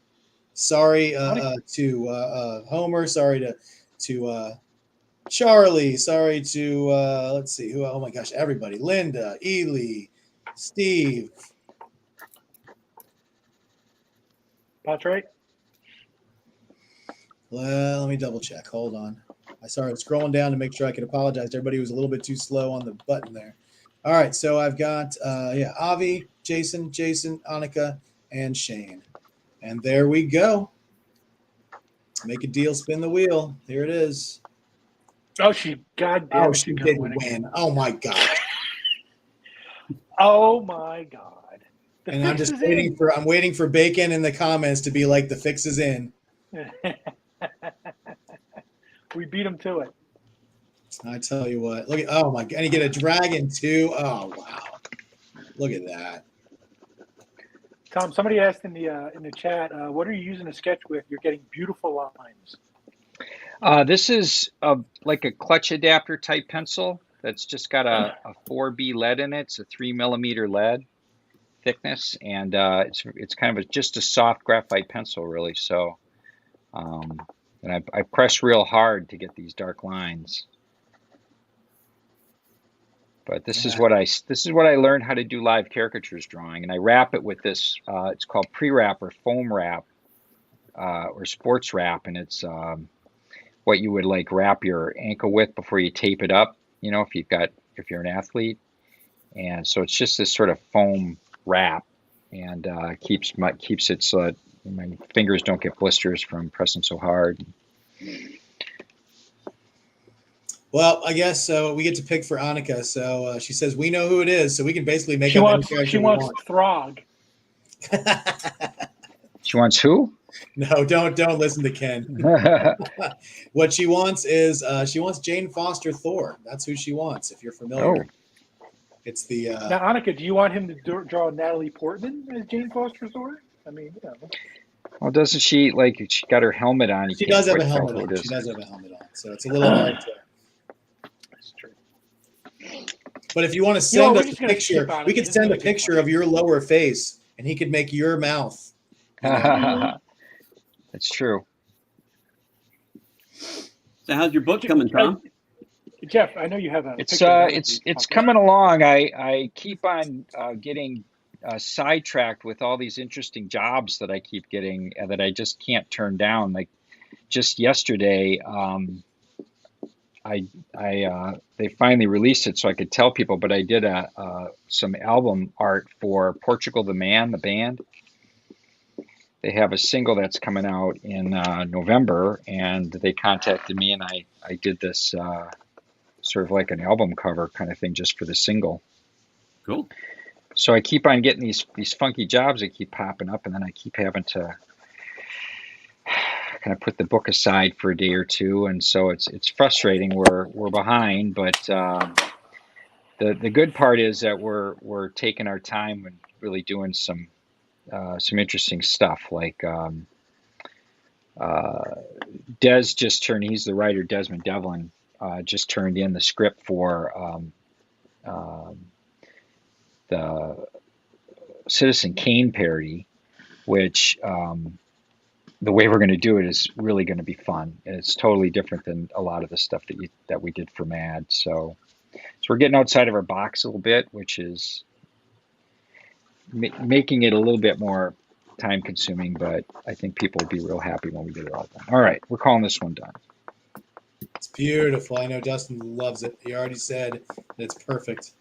Sorry to Homer. Sorry to Charlie. Sorry to let's see who. Oh my gosh, everybody. Linda, Ely, Steve. That's right. Well, let me double check. Hold on. I started scrolling down to make sure I could apologize to everybody who was a little bit too slow on the button there. All right, so I've got Avi, Jason, Annika, and Shane. And there we go. Make a deal, spin the wheel. Here it is. Oh, she Oh, she did win. Oh my God. Oh my God. And I'm just waiting for Bacon in the comments to be like, the fix is in. We beat him to it. I tell you what. Look at my God. And you get a dragon too. Oh wow. Look at that. Tom, somebody asked in the chat, what are you using to sketch with? You're getting beautiful lines. This is like a clutch adapter type pencil that's just got a 4B lead in it. It's a 3mm lead thickness, and it's kind of just a soft graphite pencil, really. So, and I press real hard to get these dark lines. But this is what I learned how to do live caricatures drawing, and I wrap it with this. It's called pre-wrap or foam wrap, or sports wrap, and it's what you would like wrap your ankle with before you tape it up. You know, if you're an athlete, and so it's just this sort of foam wrap, and keeps it so that my fingers don't get blisters from pressing so hard. Well, I guess we get to pick for Annika. So she says we know who it is, so we can basically make She up wants any character we want. Throg. She wants who? No, don't listen to Ken. What she wants is she wants Jane Foster Thor. That's who she wants. If you're familiar, it's the. Now, Annika, do you want him to draw Natalie Portman as Jane Foster Thor? I mean, you know. Well, doesn't she she got her helmet on? She does have a helmet on. She does have a helmet on, so it's a little hard to. That's true. But if you want to send us a picture, we could send a picture of your lower face, and he could make your mouth. That's true. So how's your book coming, Tom? Jeff, I know you have a. It's coming along. I keep on getting sidetracked with all these interesting jobs that I keep getting that I just can't turn down. Like just yesterday, they finally released it so I could tell people. But I did some album art for Portugal the Man, the band. They have a single that's coming out in November, and they contacted me, and I did this sort of like an album cover kind of thing just for the single. Cool. So I keep on getting these funky jobs that keep popping up, and then I keep having to kind of put the book aside for a day or two, and so it's frustrating. We're behind, but the good part is that we're taking our time and really doing some interesting stuff. Like Des just turned. He's the writer, Desmond Devlin. Just turned in the script for the Citizen Kane parody, which the way we're going to do it is really going to be fun. And it's totally different than a lot of the stuff that we did for Mad. So we're getting outside of our box a little bit, which is making it a little bit more time consuming, but I think people will be real happy when we get it all done. All right, we're calling this one done. It's beautiful. I know Dustin loves it. He already said that it's perfect.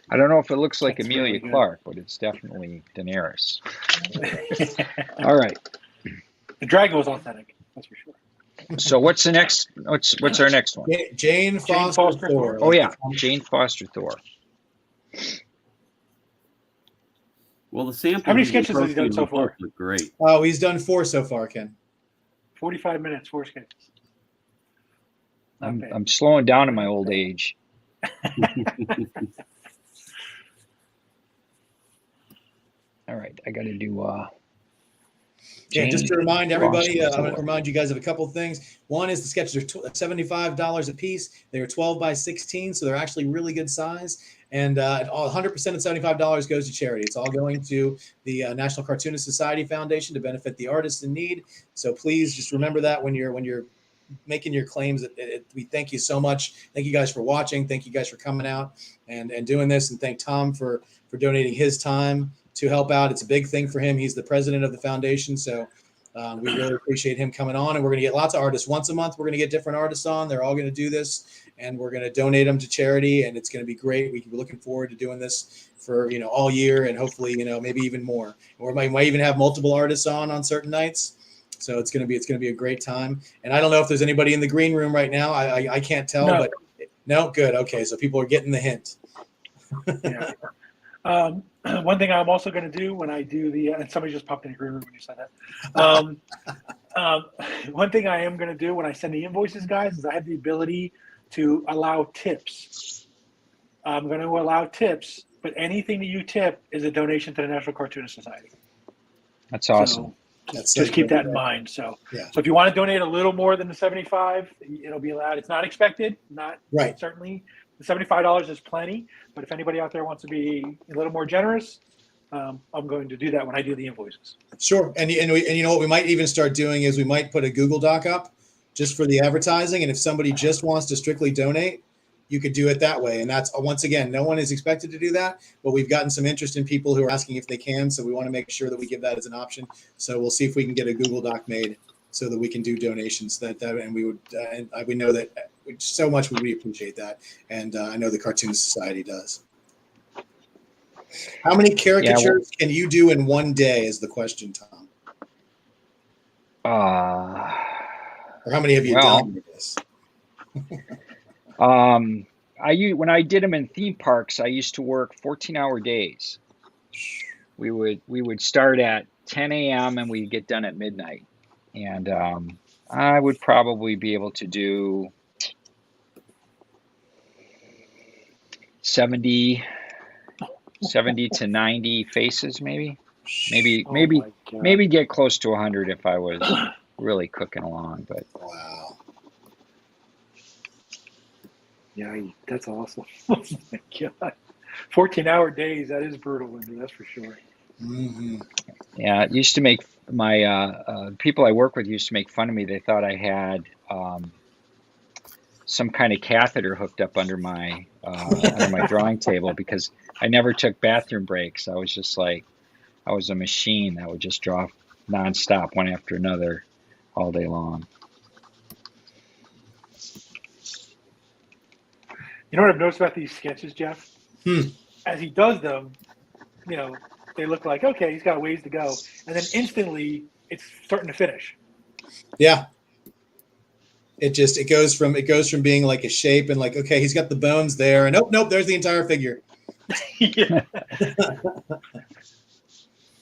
I don't know if it looks like That's Amelia really good. Clark, but it's definitely Daenerys. All right. The dragon was authentic, that's for sure. So what's the next? What's our next one? Jane Foster Thor. Oh yeah, Jane Foster Thor. Well, the sample. How many sketches has he done so far? Look great. Oh, he's done 4 so far, Ken. 45 minutes, 4 sketches. Not bad. I'm slowing down in my old age. All right, I got to do. Yeah, just to remind everybody, Foster I'm going to Thor. remind you guys of a couple of things. One is the sketches are $75 a piece. They're 12 by 16, so they're actually really good size. And 100% of $75 goes to charity. It's all going to the National Cartoonist Society Foundation to benefit the artists in need. So please just remember that when you're making your claims. We thank you so much. Thank you guys for watching. Thank you guys for coming out and doing this. And thank Tom for donating his time to help out. It's a big thing for him. He's the president of the foundation. So we really appreciate him coming on. And we're going to get lots of artists. Once a month, we're going to get different artists on. They're all going to do this. And we're going to donate them to charity. And it's going to be great. We're looking forward to doing this for, all year and hopefully, maybe even more. Or we might even have multiple artists on certain nights. So it's going to be a great time. And I don't know if there's anybody in the green room right now. I can't tell, No. but no, good. Okay. So people are getting the hint. Yeah. One thing I'm also going to do when I do and somebody just popped in the green room when you said that. One thing I am going to do when I send the invoices, guys, is I have the ability to allow tips. I'm going to allow tips, but anything that you tip is a donation to the National Cartoonist Society. That's awesome. So just keep that in mind. So, Yeah. So if you want to donate a little more than the 75, it'll be allowed. It's not expected, not Right. certainly. The $75 is plenty, but if anybody out there wants to be a little more generous, I'm going to do that when I do the invoices. Sure. And what we might even start doing is we might put a Google Doc up just for the advertising. And if somebody just wants to strictly donate, you could do it that way. And that's, once again, no one is expected to do that, but we've gotten some interest in people who are asking if they can. So we want to make sure that we give that as an option. So we'll see if we can get a Google Doc made so that we can do donations and we would, and we know that so much we appreciate that. And I know the Cartoonist Society does. How many caricatures can you do in one day is the question, Tom? Or how many have you done with this? When I did them in theme parks, I used to work 14-hour days. We would start at 10 a.m. and we'd get done at midnight. And I would probably be able to do 70 to 90 faces, maybe get close to 100 if I was really cooking along. But Wow. Yeah, that's awesome. Oh my God. 14-hour days, that is brutal, Linda, that's for sure. Mm-hmm. yeah, it used to make my people I work with used to make fun of me. They thought I had some kind of catheter hooked up under my drawing table because I never took bathroom breaks. I was just like, I was a machine that would just draw nonstop, one after another, all day long. You know what I've noticed about these sketches, Jeff? As he does them, they look like, okay, he's got a ways to go. And then instantly, it's starting to finish. Yeah. It goes from being like a shape and like, okay, he's got the bones there, and nope, there's the entire figure. Yeah.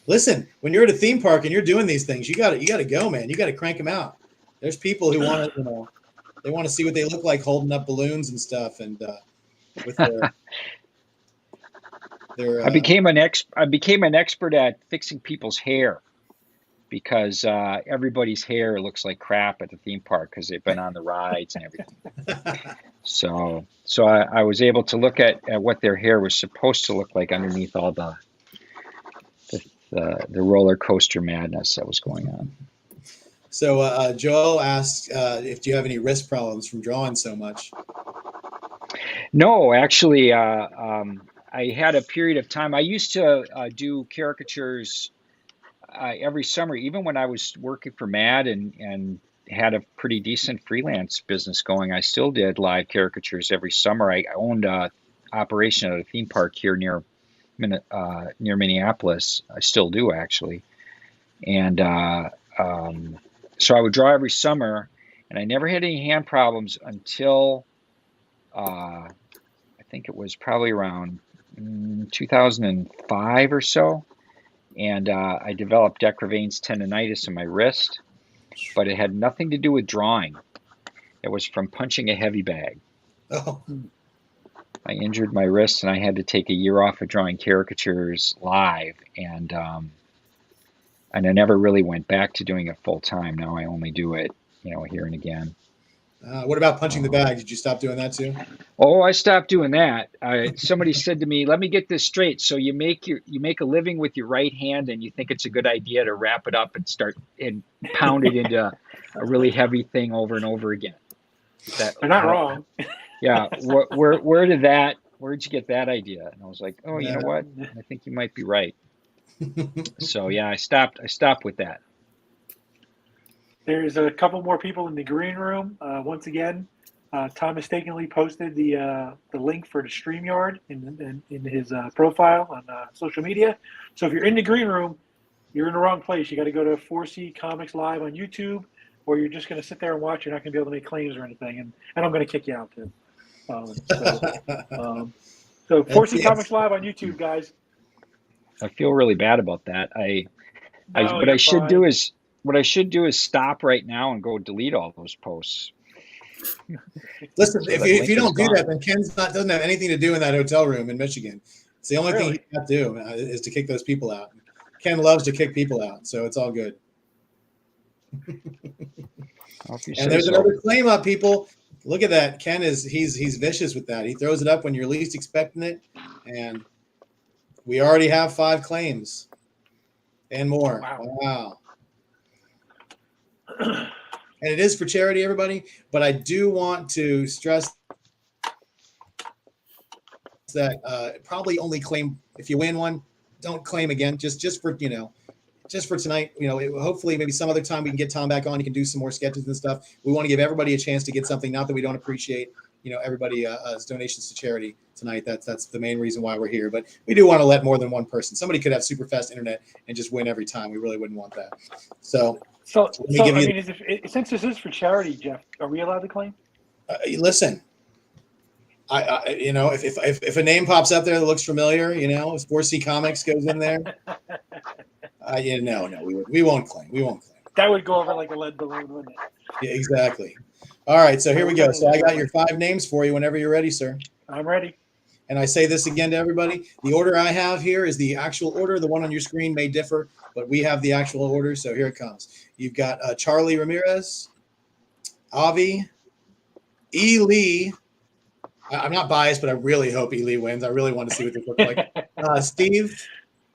Listen, when you're at a theme park and you're doing these things, you got to go, man. You got to crank them out. There's people who want to, they want to see what they look like holding up balloons and stuff, and with their I became an expert at fixing people's hair because everybody's hair looks like crap at the theme park because they've been on the rides and everything. So I was able to look at what their hair was supposed to look like underneath all the the roller coaster madness that was going on. So Joel asked if do you have any wrist problems from drawing so much? No, actually, I had a period of time. I used to do caricatures every summer, even when I was working for Mad and had a pretty decent freelance business going. I still did live caricatures every summer. I owned a operation at a theme park here near Minneapolis. I still do, actually. And so I would draw every summer, and I never had any hand problems until I think it was probably around 2005 or so. And I developed Decravain's tendonitis in my wrist, but it had nothing to do with drawing. It was from punching a heavy bag. Oh, I injured my wrist, and I had to take a year off of drawing caricatures live, and I never really went back to doing it full time. Now I only do it, here and again. what about punching the bag? Did you stop doing that too? Oh, I stopped doing that. Somebody said to me, "Let me get this straight. So you make a living with your right hand, and you think it's a good idea to wrap it up and start and pound it into a really heavy thing over and over again." They're not wrong. Yeah. Where'd you get that idea? And I was like, oh, you know what? I think you might be right. So yeah, I stopped with that. There's a couple more people in the green room. Once again, Tom mistakenly posted the link for the StreamYard in his profile on social media. So if you're in the green room, you're in the wrong place. You got to go to 4C Comics Live on YouTube, or you're just going to sit there and watch. You're not going to be able to make claims or anything, and I'm going to kick you out too. So 4C Comics Live on YouTube, guys. I feel really bad about that. What I should do is stop right now and go delete all those posts. Listen, So if you don't do gone. that, then doesn't have anything to do in that hotel room in Michigan. It's the only thing he got to do is to kick those people out. Ken loves to kick people out, so it's all good. And there's another claim up, people. Look at that. Ken he's vicious with that. He throws it up when you're least expecting it, and we already have 5 claims and more. Wow. And it is for charity, everybody. But I do want to stress that probably only claim if you win one. Don't claim again. Just for tonight. Hopefully maybe some other time we can get Tom back on. He can do some more sketches and stuff. We want to give everybody a chance to get something. Not that we don't appreciate everybody's donations to charity tonight. That's the main reason why we're here. But we do want to let more than one person. Somebody could have super fast internet and just win every time. We really wouldn't want that. So since this is for charity, Jeff, are we allowed to claim? Listen, if a name pops up there that looks familiar, if 4C Comics goes in there, no, we won't claim. We won't claim. That would go over like a lead balloon, wouldn't it? Yeah, exactly. All right, so here we go. So I got your 5 names for you whenever you're ready, sir. I'm ready. And I say this again to everybody. The order I have here is the actual order. The one on your screen may differ, but we have the actual order. So here it comes. You've got Charlie Ramirez, Avi, E. Lee. I'm not biased, but I really hope E. Lee wins. I really want to see what they look like. Steve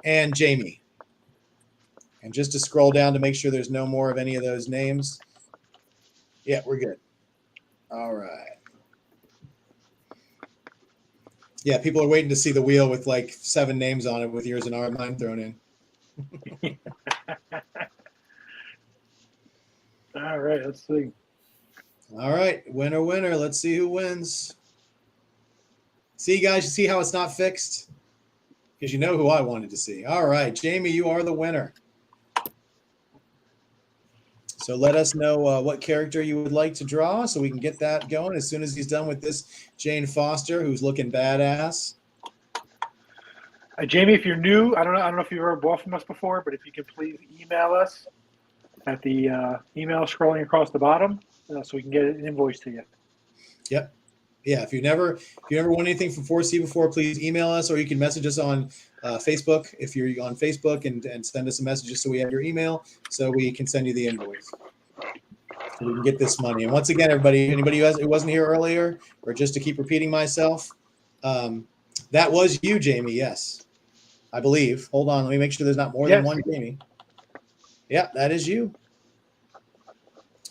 and Jamie. And just to scroll down to make sure there's no more of any of those names. Yeah, we're good. All right. Yeah, people are waiting to see the wheel with like 7 names on it with yours and mine thrown in. All right, let's see. All right, winner. Let's see who wins. See, guys, you see how it's not fixed? Because you know who I wanted to see. All right, Jamie, you are the winner. So let us know what character you would like to draw so we can get that going as soon as he's done with this Jane Foster, who's looking badass. Jamie, if you're new, I don't know if you've ever bought from us before, but if you could please email us at the email scrolling across the bottom so we can get an invoice to you. Yep. Yeah, if you never won anything from 4C before, please email us, or you can message us on Facebook if you're on Facebook and send us a message just so we have your email so we can send you the invoice. So we can get this money. And once again, anybody who wasn't here earlier, or just to keep repeating myself, that was you, Jamie. Yes. I believe. Hold on, let me make sure there's not more than one Jamie. Yeah, that is you.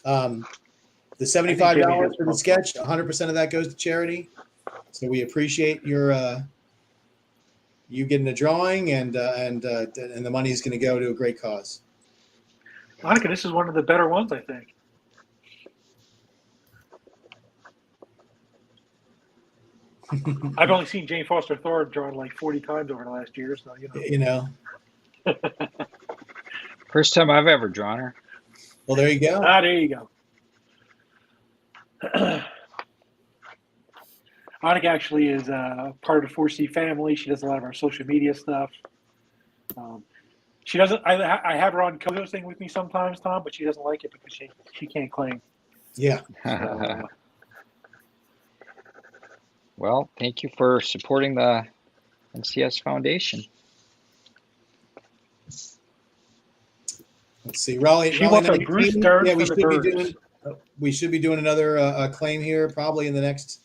The $75 for the sketch, 100% of that goes to charity. So we appreciate your you getting a drawing, and the money is going to go to a great cause. Monica, this is one of the better ones, I think. I've only seen Jane Foster Thorne drawn like 40 times over the last year, so You know. First time I've ever drawn her. Well, there you go. There you go. Monica actually is part of the 4C family. She does a lot of our social media stuff. She doesn't. I have her on co-hosting with me sometimes, Tom, but she doesn't like it because she can't claim. Yeah. So, well, thank you for supporting the NCS Foundation. Let's see, Raleigh. She wants a Bruce Dern. Yeah, we should be doing another claim here probably in the next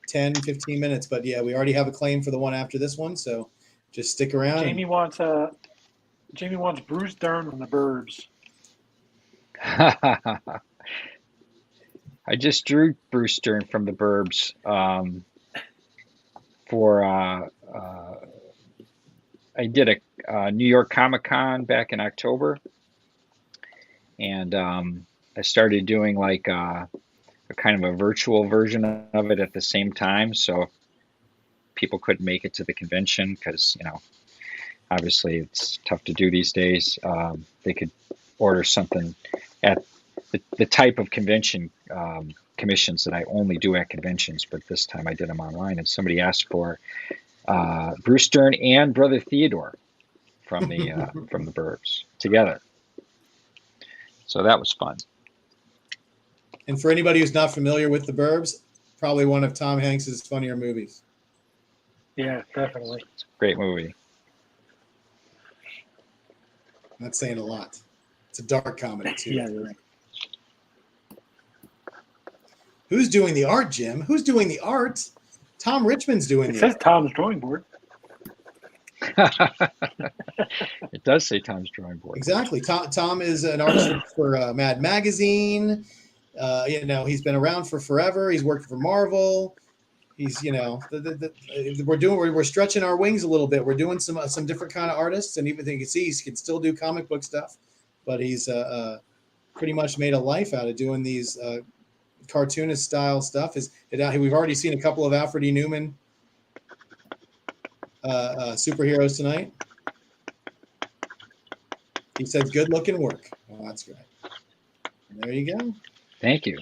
10, 15 minutes. But yeah, we already have a claim for the one after this one, so just stick around. Jamie wants Bruce Dern from the Burbs. I just drew Bruce Dern from the Burbs for I did a New York Comic Con back in October, and I started doing like a kind of a virtual version of it at the same time, so people couldn't make it to the convention because obviously it's tough to do these days. They could order something at the type of convention commissions that I only do at conventions, but this time I did them online, and somebody asked for Bruce Dern and Brother Theodore from the Burbs together. So that was fun. And for anybody who's not familiar with the Burbs, probably one of Tom Hanks's funnier movies. Yeah, definitely. It's a great movie. Not saying a lot. It's a dark comedy too. Yeah, right. Who's doing the art, Jim? Who's doing the art? Tom RIchmond's doing it. It says Tom's drawing board. It does say Tom's drawing board. Exactly. Tom is an artist for Mad Magazine. He's been around for forever. He's worked for Marvel. He's, we're stretching our wings a little bit. We're doing some different kind of artists, and even you can see he can still do comic book stuff, but he's pretty much made a life out of doing these cartoonist style stuff. We've already seen a couple of Alfred E. Newman superheroes tonight. He said, "Good looking work." Well, that's great. And there you go. Thank you.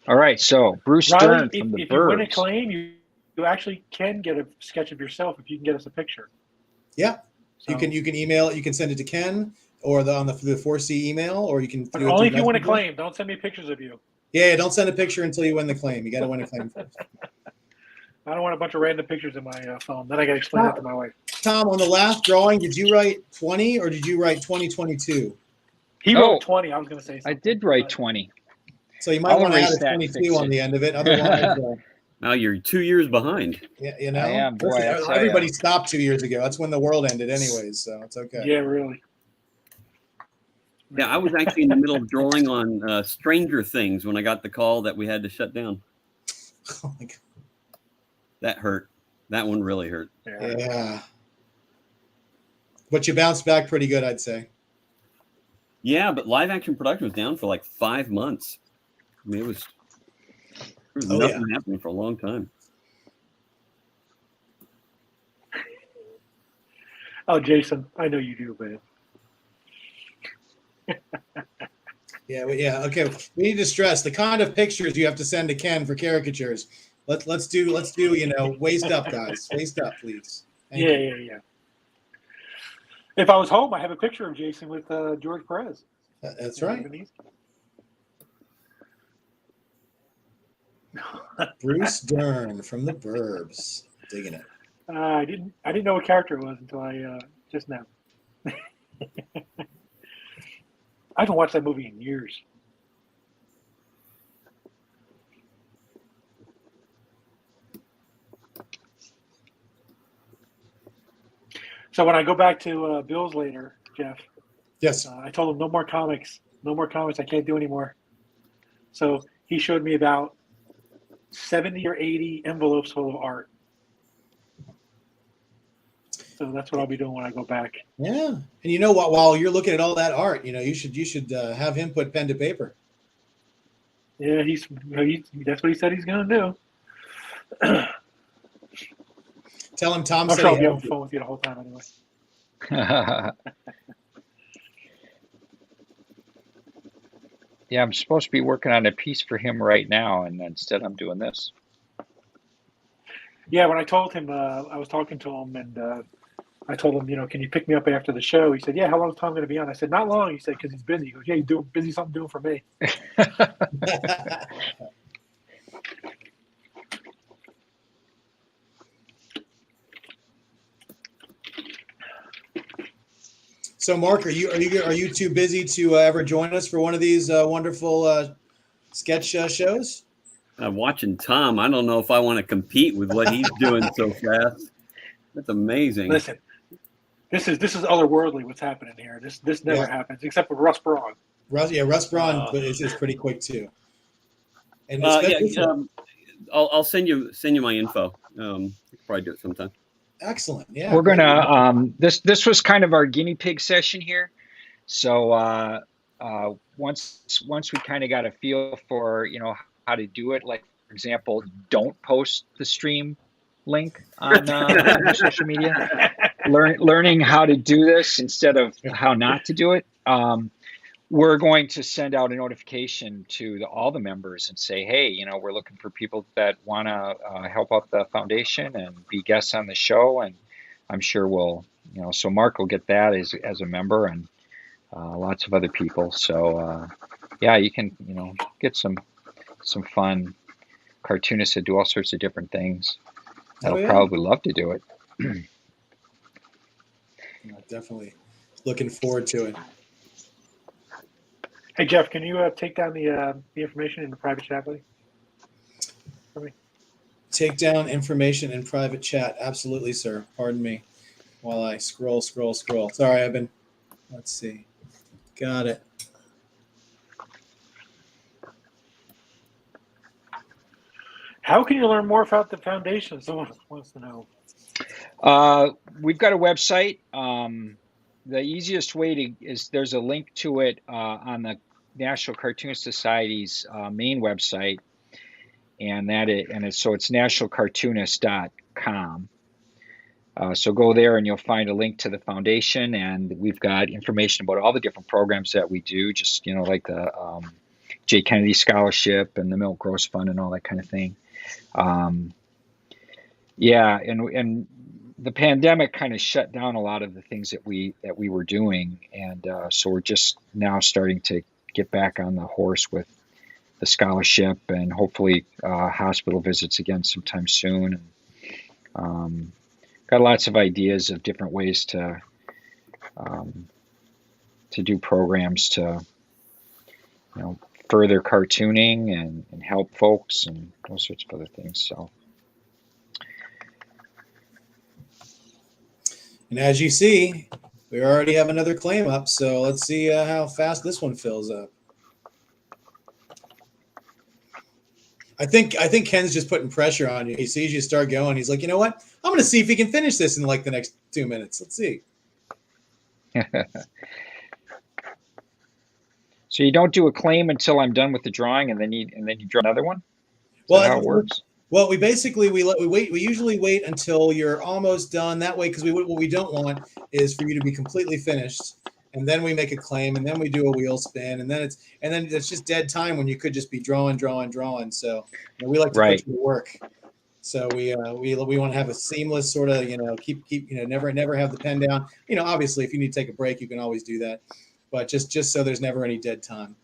All right, so Bruce Dern from the Burbs. If you win a claim, you actually can get a sketch of yourself if you can get us a picture. Yeah, so you can email it. You can send it to Ken or on the 4C email, or you can. But only if you win a claim. Don't send me pictures of you. Yeah, don't send a picture until you win the claim. You got to win a claim first. I don't want a bunch of random pictures in my phone. Then I got to explain that to my wife. Tom, on the last drawing, did you write 20 or did you write 2022? He wrote 20. I was going to say something. I did write 20. So you might want to add a 22 on the end of it. Otherwise, now you're 2 years behind. Yeah, I am. Boy, everybody stopped 2 years ago. That's when the world ended, anyways. So it's okay. Yeah, really. Yeah, I was actually in the middle of drawing on Stranger Things when I got the call that we had to shut down. Oh my God. That hurt. That one really hurt. Yeah. But you bounced back pretty good, I'd say. Yeah, but live action production was down for like 5 months. I mean, there was nothing happening for a long time. Oh, Jason, I know you do, man. Yeah. Okay. We need to stress the kind of pictures you have to send to Ken for caricatures. Let's do. Waist up, guys. Waist up, please. Yeah. If I was home, I have a picture of Jason with George Perez. That's right. Bruce Dern from the Burbs. Digging it. I didn't know what character it was until I just now. I haven't watched that movie in years. So when I go back to Bill's later, Jeff, Yes. I told him no more comics. No more comics. I can't do anymore. So he showed me about 70 or 80 envelopes full of art. So that's what I'll be doing when I go back. Yeah. And you know what? While you're looking at all that art, you should have him put pen to paper. Yeah, that's what he said he's going to do. Tell him Tom I'm said sure I'll he be on helped the you. phone with you the whole time anyway. Yeah, I'm supposed to be working on a piece for him right now, and instead I'm doing this. Yeah, when I told him, I was talking to him, and I told him, can you pick me up after the show? He said, yeah, how long is Tom going to be on? I said, not long. He said, because he's busy. He goes, yeah, he's busy something doing for me. So, Mark, are you too busy to ever join us for one of these wonderful sketch shows? Watching Tom, I don't know if I want to compete with what he's doing so fast. That's amazing. Listen, this is otherworldly what's happening here. This never happens except with Russ Braun. Russ Braun is pretty quick too. And I'll send you my info. I could probably do it sometime. Excellent. Yeah. We're gonna this was kind of our guinea pig session here. So once we kind of got a feel for how to do it, like for example, don't post the stream link on your social media. Learning how to do this instead of how not to do it. We're going to send out a notification to all the members and say, hey, we're looking for people that want to help out the foundation and be guests on the show. And I'm sure we'll, so Mark will get that as a member, and lots of other people. So, yeah, you can, get some fun cartoonists that do all sorts of different things. That'll probably love to do it. Definitely looking forward to it. Hey, Jeff, can you take down the information in the private chat, buddy? For me? Take down information in private chat. Absolutely, sir. Pardon me while I scroll. Sorry, let's see. Got it. How can you learn more about the foundation? Someone wants to know. We've got a website. The easiest way is there's a link to it on the National Cartoon Society's main website, and it's nationalcartoonist.com. So go there and you'll find a link to the foundation, and we've got information about all the different programs that we do, just like the J. Kennedy Scholarship and the Milk Gross Fund and all that kind of thing. Yeah, and the pandemic kind of shut down a lot of the things that we were doing, and so we're just now starting to get back on the horse with the scholarship, and hopefully hospital visits again sometime soon. And got lots of ideas of different ways to do programs to further cartooning and help folks and all sorts of other things. So. And as you see, we already have another claim up. So let's see how fast this one fills up. I think Ken's just putting pressure on you. He sees you start going. He's like, you know what? I'm going to see if he can finish this in like the next 2 minutes. Let's see. So you don't do a claim until I'm done with the drawing, and then you draw another one? Is that how it works? Well, we usually wait until you're almost done. That way, because what we don't want is for you to be completely finished, and then we make a claim, and then we do a wheel spin, and then it's just dead time when you could just be drawing. So we like to put you to work. So we want to have a seamless sort of keep never have the pen down. Obviously if you need to take a break, you can always do that, but just so there's never any dead time.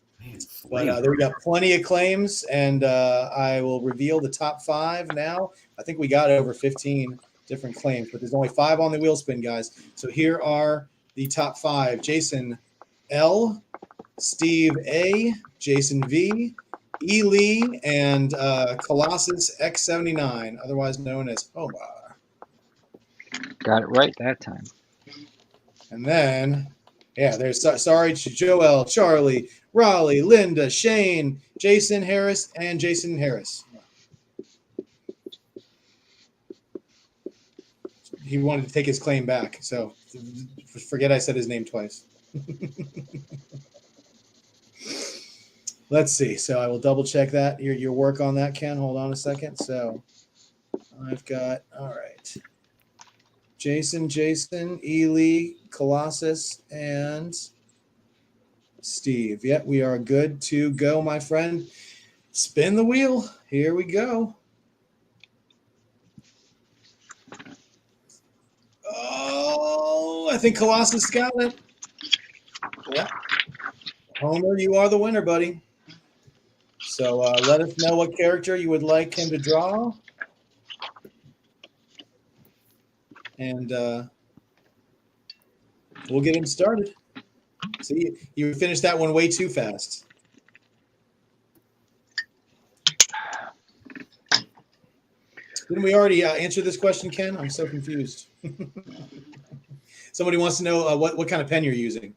But there we got plenty of claims, and I will reveal the top 5 now. I think we got over 15 different claims, but there's only 5 on the wheel spin, guys. So here are the top 5: Jason L, Steve A, Jason V, E. Lee, and Colossus X79, otherwise known as Omar. Got it right that time. And then, yeah, there's sorry, Joel, Charlie, Raleigh, Linda, Shane, Jason Harris, and Jason Harris. He wanted to take his claim back, so forget I said his name twice. Let's see. So I will double check that your work on that, Ken. Hold on a second. So I've got, all right, Jason, Ely, Colossus, and Steve. Yep, we are good to go, my friend. Spin the wheel. Here we go. Oh, I think Colossus got it. Yeah. Homer, you are the winner, buddy. So let us know what character you would like him to draw. And we'll get him started. See, you finished that one way too fast. Didn't we already answer this question, Ken? I'm so confused. Somebody wants to know what kind of pen you're using.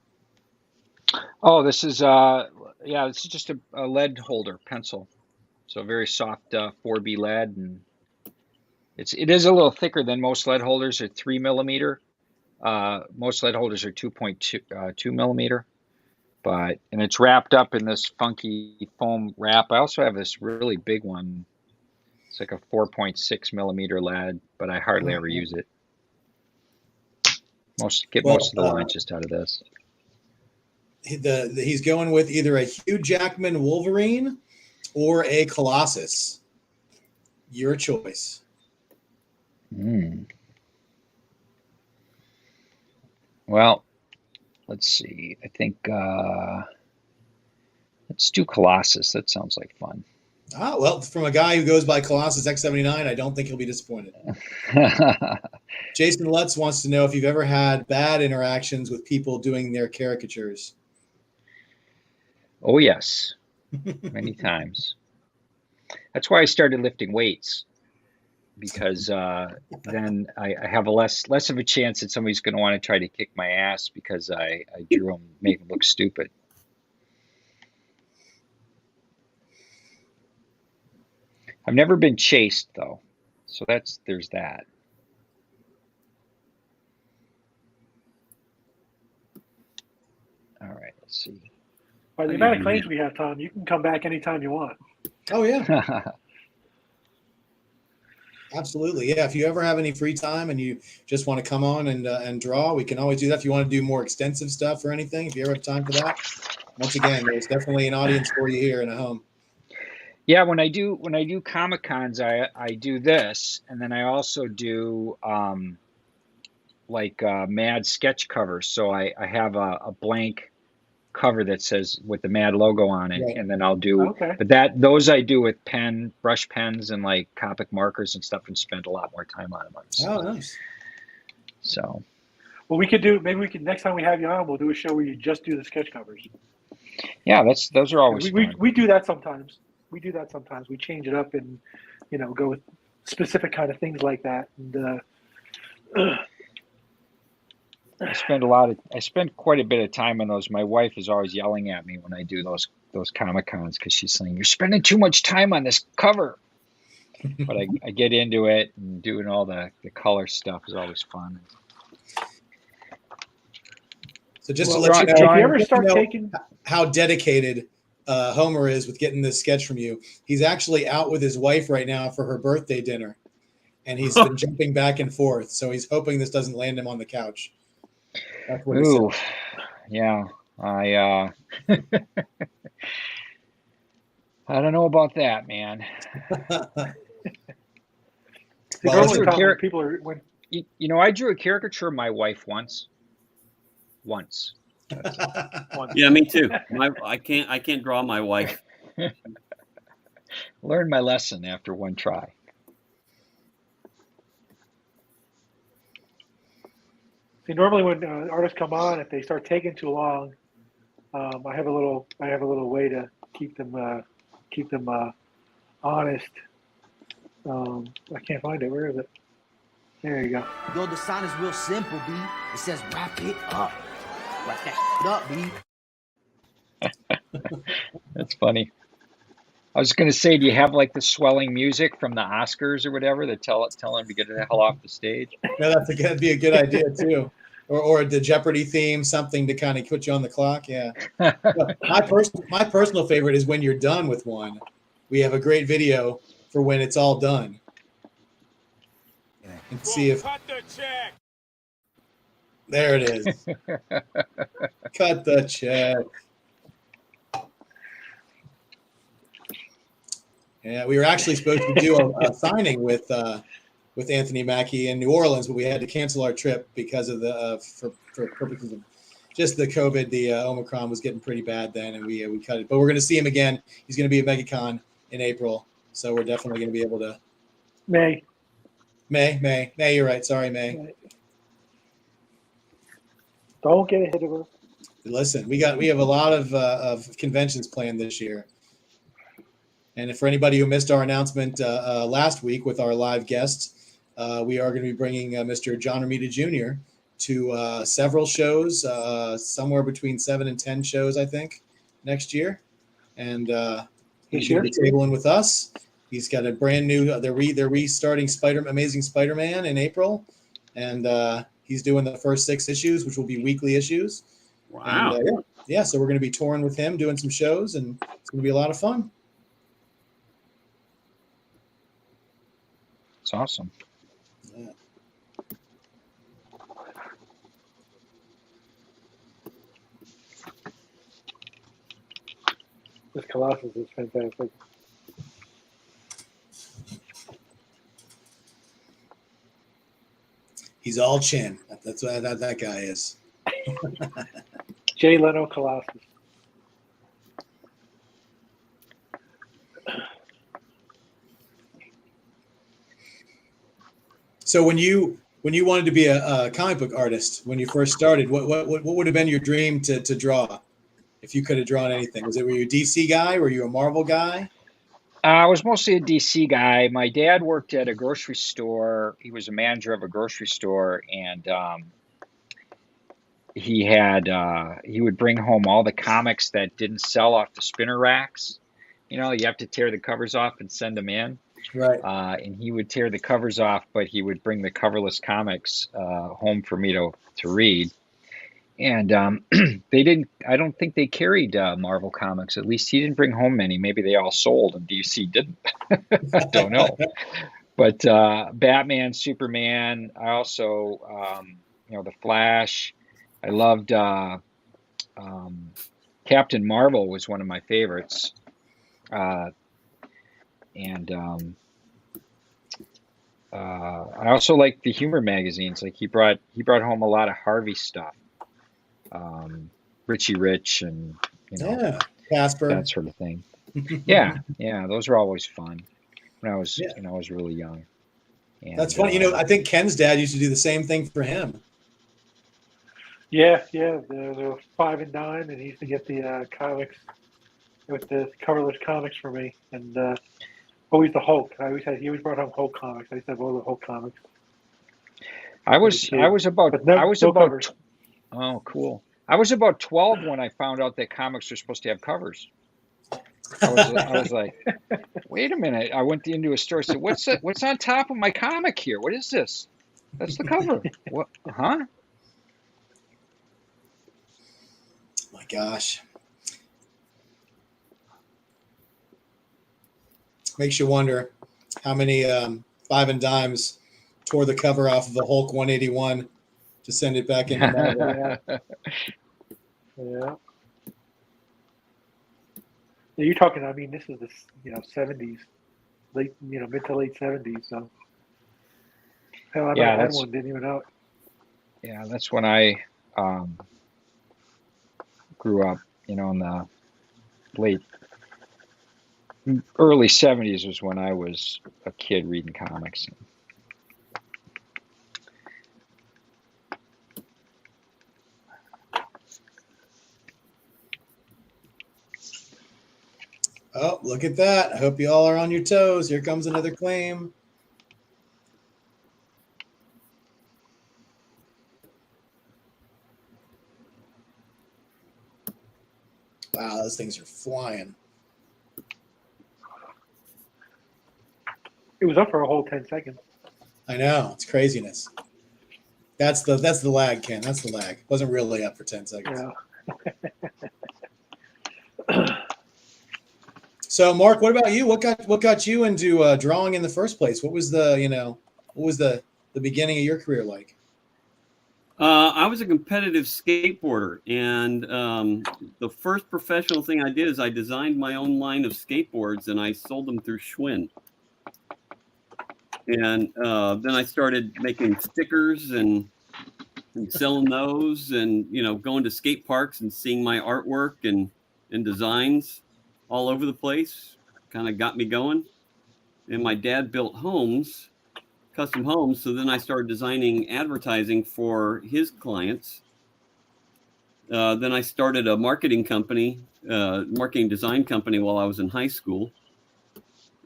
Oh, this is this is just a lead holder pencil. So very soft 4B lead, and it is a little thicker than most lead holders. Are 3 millimeter. Most lead holders are 2.2 millimeter. And it's wrapped up in this funky foam wrap. I also have this really big one. It's like a 4.6 millimeter lead, but I hardly ever use it. Most of the line just out of this. He's going with either a Hugh Jackman Wolverine or a Colossus. Your choice. Well, let's see. I think let's do Colossus. That sounds like fun. Ah, well, from a guy who goes by Colossus X79, I don't think he'll be disappointed. Jason Lutz wants to know if you've ever had bad interactions with people doing their caricatures. Oh, yes. Many times. That's why I started lifting weights, because then I have less of a chance that somebody's going to want to try to kick my ass because I drew them, make them look stupid. I've never been chased, though, so there's that. All right, let's see. By the amount of claims we have, Tom, you can come back anytime you want. Oh, yeah. Absolutely. Yeah, if you ever have any free time and you just want to come on and draw, we can always do that. If you want to do more extensive stuff or anything, if you ever have time for that, once again, there's definitely an audience for you here in a home. Yeah, when I do Comic Cons, I do this, and then I also do Mad sketch covers. So I have a blank cover that says with the Mad logo on it, right. And then I'll do. Okay. But those I do with brush pens and like Copic markers and stuff, and spend a lot more time on them. Oh, nice. So. Well, maybe we could next time we have you on, we'll do a show where you just do the sketch covers. Yeah, those are always fun. We do that sometimes. We change it up and, go with specific kind of things like that. And I spend quite a bit of time on those. My wife is always yelling at me when I do those Comic Cons because she's saying, "You're spending too much time on this cover." But I get into it, and doing all the color stuff is always fun. So just to let you know, if you ever start taking how dedicated Homer is with getting this sketch from you, he's actually out with his wife right now for her birthday dinner, and he's been jumping back and forth. So he's hoping this doesn't land him on the couch. That's what he said. Yeah, I don't know about that, man. Well, I drew a caricature of my wife once. Yeah, me too. I can't draw my wife. Learned my lesson after one try. See, normally when artists come on, if they start taking too long, I have a little way to keep them honest. I can't find it. Where is it? There you go. Yo, the sign is real simple, B. It says wrap it up. Wrap that shit up, B. That's funny. I was going to say, do you have like the swelling music from the Oscars or whatever that tell him to get the hell off the stage? No, that'd be a good idea too. Or the Jeopardy theme, something to kind of put you on the clock. Yeah. My personal favorite is when you're done with one. We have a great video for when it's all done. And see if Cut the check. there it is. Cut the check. Yeah, we were actually supposed to do a signing with Anthony Mackie in New Orleans, but we had to cancel our trip because of the for purposes of just the COVID. The Omicron was getting pretty bad then, and we cut it. But we're going to see him again. He's going to be at MegaCon in April, so we're definitely going to be able to. May. You're right. Sorry, May. Don't get ahead of her. Listen, we have a lot of conventions planned this year. And for anybody who missed our announcement last week with our live guests, we are going to be bringing Mr. John Romita Jr. to several shows, somewhere between 7 and 10 shows, I think, next year. And he's going to be tabling with us. He's got a brand new. They're restarting Amazing Spider-Man in April, and he's doing the first 6 issues, which will be weekly issues. Wow. And, yeah. So we're going to be touring with him, doing some shows, and it's going to be a lot of fun. It's awesome. Yeah. This Colossus is fantastic. He's all chin. That's what that guy is. Jay Leno Colossus. So when you wanted to be a comic book artist when you first started, what would have been your dream to draw, if you could have drawn anything? Were you a DC guy? Were you a Marvel guy? I was mostly a DC guy. My dad worked at a grocery store. He was a manager of a grocery store, and he would bring home all the comics that didn't sell off the spinner racks. You know, you have to tear the covers off and send them in. Right. And he would tear the covers off, but he would bring the coverless comics home for me to read. And I don't think they carried Marvel comics. At least he didn't bring home many. Maybe they all sold and DC didn't. I don't know. But Batman, Superman, I also, The Flash. I loved Captain Marvel was one of my favorites. I also like the humor magazines. Like he brought home a lot of Harvey stuff, Richie Rich, and Casper, that sort of thing. Yeah, those were always fun when I was I was really young. And, that's funny. I think Ken's dad used to do the same thing for him. Yeah, the 5 and dime, and he used to get the comics with the coverless comics for me, and always the Hulk. He always brought home Hulk comics. I used to have all the Hulk comics. Oh, cool. I was about 12 when I found out that comics are supposed to have covers. I was like, wait a minute. I went into a store and said, what's on top of my comic here? What is this? That's the cover. What? Huh? My gosh. Makes you wonder how many 5 and dimes tore the cover off of the Hulk 181 to send it back into Marvel. Yeah. You're talking. I mean, this is the 70s, mid to late 70s. So hell, I had one, didn't even know it. Yeah, that's when I grew up. In the early 70s was when I was a kid reading comics. Oh, look at that. I hope you all are on your toes. Here comes another claim. Wow, those things are flying. It was up for a whole 10 seconds. I know, it's craziness. That's the lag, Ken. That's the lag. It wasn't really up for 10 seconds. Yeah. So, Mark, what about you? What got you into drawing in the first place? What was the beginning of your career like? I was a competitive skateboarder, and the first professional thing I did is I designed my own line of skateboards, and I sold them through Schwinn. And then I started making stickers and selling those, and going to skate parks and seeing my artwork and designs all over the place. Kind of got me going. And my dad built homes, custom homes, so then I started designing advertising for his clients. Then I started a marketing design company while I was in high school,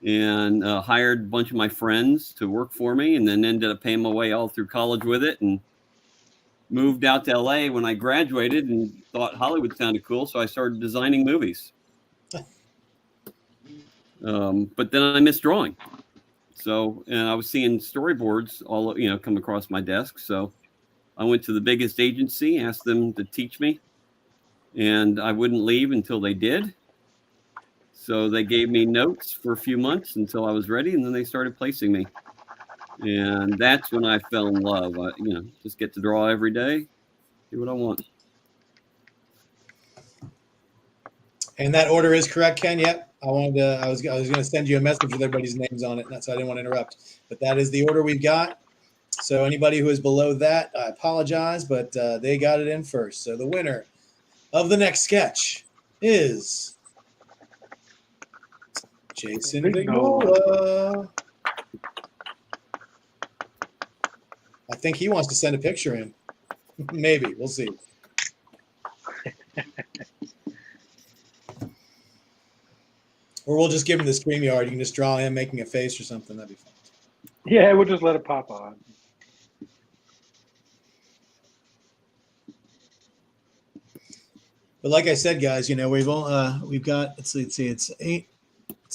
and hired a bunch of my friends to work for me, and then ended up paying my way all through college with it, and moved out to LA when I graduated and thought Hollywood sounded cool, so I started designing movies. But then I missed drawing. So, and I was seeing storyboards all, come across my desk. So I went to the biggest agency, asked them to teach me, and I wouldn't leave until they did. So they gave me notes for a few months until I was ready, and then they started placing me. And that's when I fell in love. I, just get to draw every day, do what I want. And that order is correct, Ken. Yep. I was going to send you a message with everybody's names on it, and so I didn't want to interrupt. But that is the order we've got. So anybody who is below that, I apologize, but they got it in first. So the winner of the next sketch is Jason Vignola. I think he wants to send a picture in. Maybe. We'll see. Or we'll just give him the StreamYard. You can just draw him making a face or something. That'd be fun. Yeah, we'll just let it pop on. But like I said, guys, we've got let's see, it's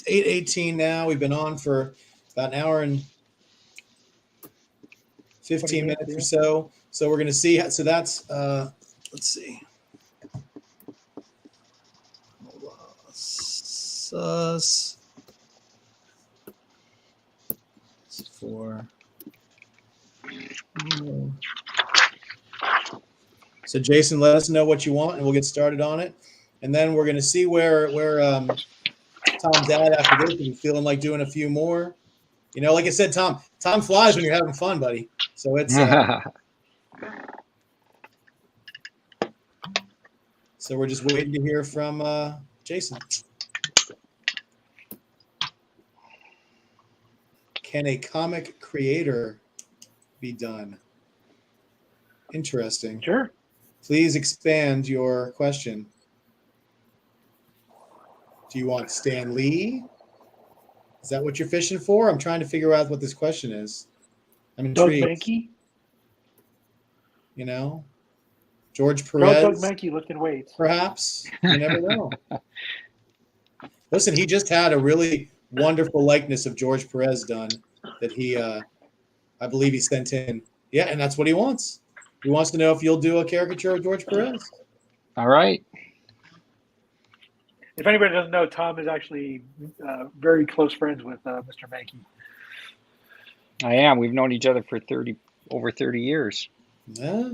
8:18 now. We've been on for about an hour and 15 minutes or so. So we're gonna see. So that's let's see. Sus 4. So Jason, let us know what you want, and we'll get started on it. And then we're going to see where Tom's at after this. If you're feeling like doing a few more, like I said, Tom flies when you're having fun, buddy. So it's so we're just waiting to hear from Jason. Can a comic creator be done? Interesting. Sure. Please expand your question. Do you want Stan Lee? Is that what you're fishing for? I'm trying to figure out what this question is. I'm intrigued. Doug Mankey? George Perez. Doug Mankey lifting weights. Perhaps. You never know. Listen, he just had a really wonderful likeness of George Perez done that he, I believe he sent in. Yeah, and that's what he wants. He wants to know if you'll do a caricature of George Perez. All right. If anybody doesn't know, Tom is actually very close friends with Mr. Mankey. I am. We've known each other for over 30 years. Yeah.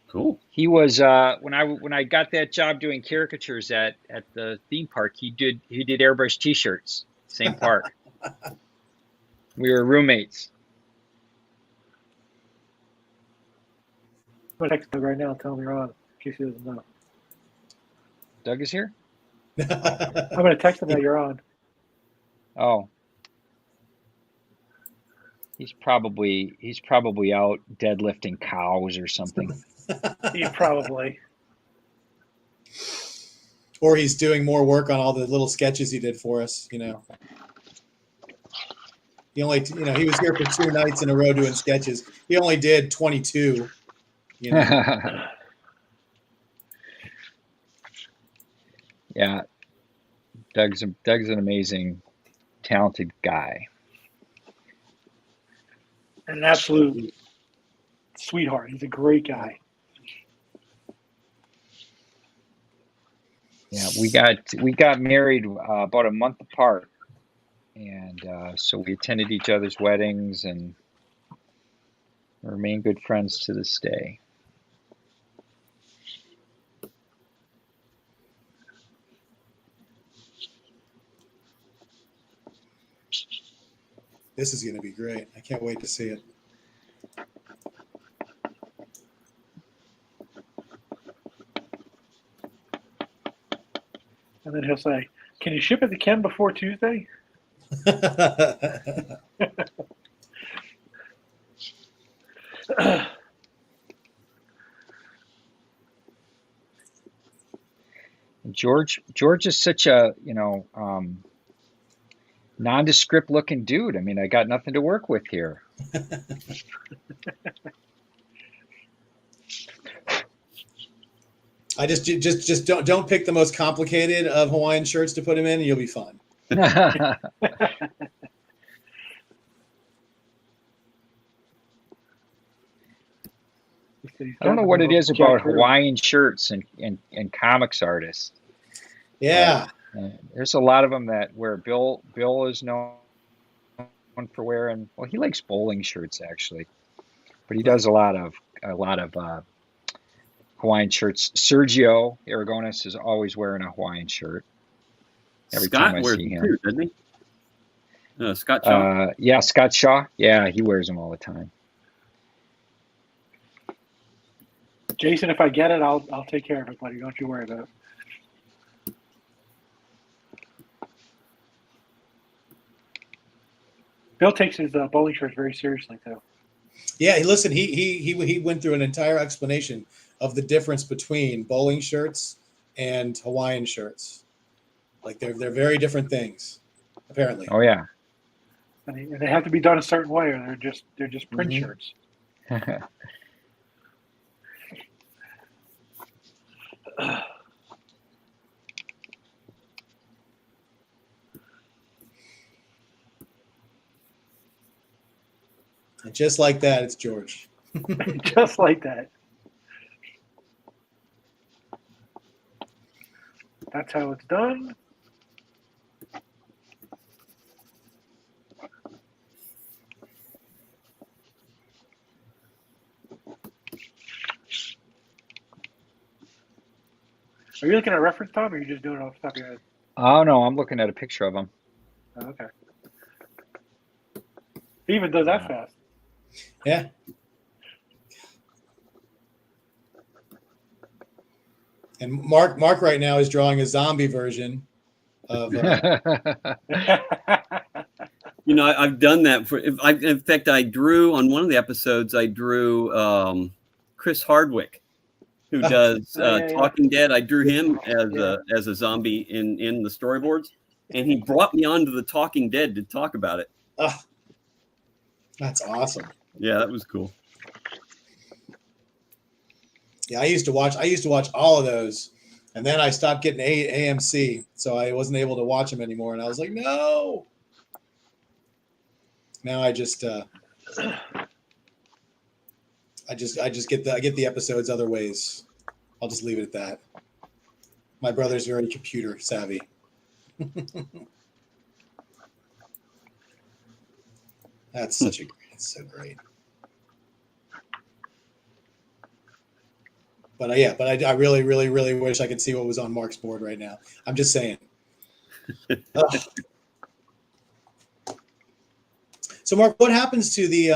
Cool. He was when I got that job doing caricatures at the theme park. He did airbrush T-shirts. Same park. We were roommates. I'm going to text Doug right now and tell him you're on, in case he doesn't know. Doug is here? I'm going to text him that you're on. Oh. He's probably out deadlifting cows or something. Yeah, probably. Or he's doing more work on all the little sketches he did for us, He only, he was here for 2 nights in a row doing sketches. He only did 22, Yeah, Doug's an amazing, talented guy. And an absolute sweetheart. He's a great guy. Yeah, we got married about a month apart, and so we attended each other's weddings and remain good friends to this day. This is going to be great. I can't wait to see it. And then he'll say, "Can you ship it to Ken before Tuesday?" George is such a nondescript looking dude. I mean, I got nothing to work with here. I just don't pick the most complicated of Hawaiian shirts to put him in, and you'll be fine. I don't know what it is about Hawaiian shirts and comics artists. Yeah. There's a lot of them where Bill is known for wearing. Well, he likes bowling shirts actually, but he does a lot of Hawaiian shirts. Sergio Aragonis is always wearing a Hawaiian shirt. Every Scott time I wears see them him, too, doesn't he? Scott Shaw. Yeah, Scott Shaw. Yeah, he wears them all the time. Jason, if I get it, I'll take care of it, buddy. Don't you worry about it. Bill takes his bowling shirts very seriously too. Yeah, listen, he went through an entire explanation of the difference between bowling shirts and Hawaiian shirts. Like they're very different things, apparently. Oh yeah. And they have to be done a certain way, or they're just print shirts. And just like that, it's George. Just like that. That's how it's done. Are you looking at a reference, Tom, or are you just doing it off the top of your head? Oh no, I'm looking at a picture of him. Oh, okay. He even does that fast. Yeah. And Mark right now is drawing a zombie version of. You know, I've done that in fact, I drew on one of the episodes. I drew Chris Hardwick, who does Talking Dead. I drew him as a zombie in the storyboards, and he brought me onto the Talking Dead to talk about it. Oh, that's awesome. Yeah, that was cool. Yeah, I used to watch all of those, and then I stopped getting AMC, so I wasn't able to watch them anymore. And I was like, no. Now I just get the episodes other ways. I'll just leave it at that. My brother's very computer savvy. That's so great. But I really, really, really wish I could see what was on Mark's board right now. I'm just saying. So, Mark, what happens to the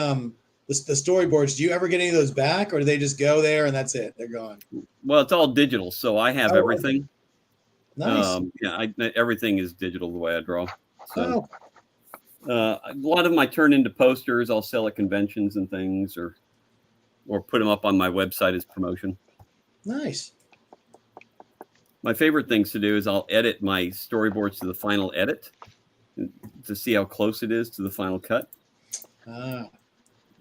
storyboards? Do you ever get any of those back, or do they just go there and that's it? They're gone. Well, it's all digital, so I have everything. Nice. Everything is digital the way I draw. So, a lot of them I turn into posters. I'll sell at conventions and things, or put them up on my website as promotion. Nice. My favorite things to do is I'll edit my storyboards to the final edit to see how close it is to the final cut. And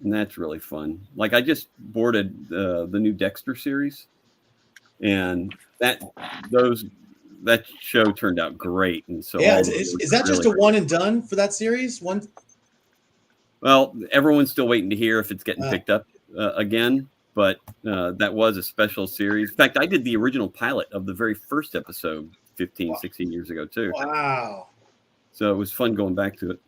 that's really fun. Like I just boarded the new Dexter series, and those that show turned out great, and so Yeah, all is that just a one and done for that series? One. Well, everyone's still waiting to hear if it's getting picked up again, but that was a special series. In fact, I did the original pilot of the very first episode 15, 16 years ago too. Wow. So it was fun going back to it.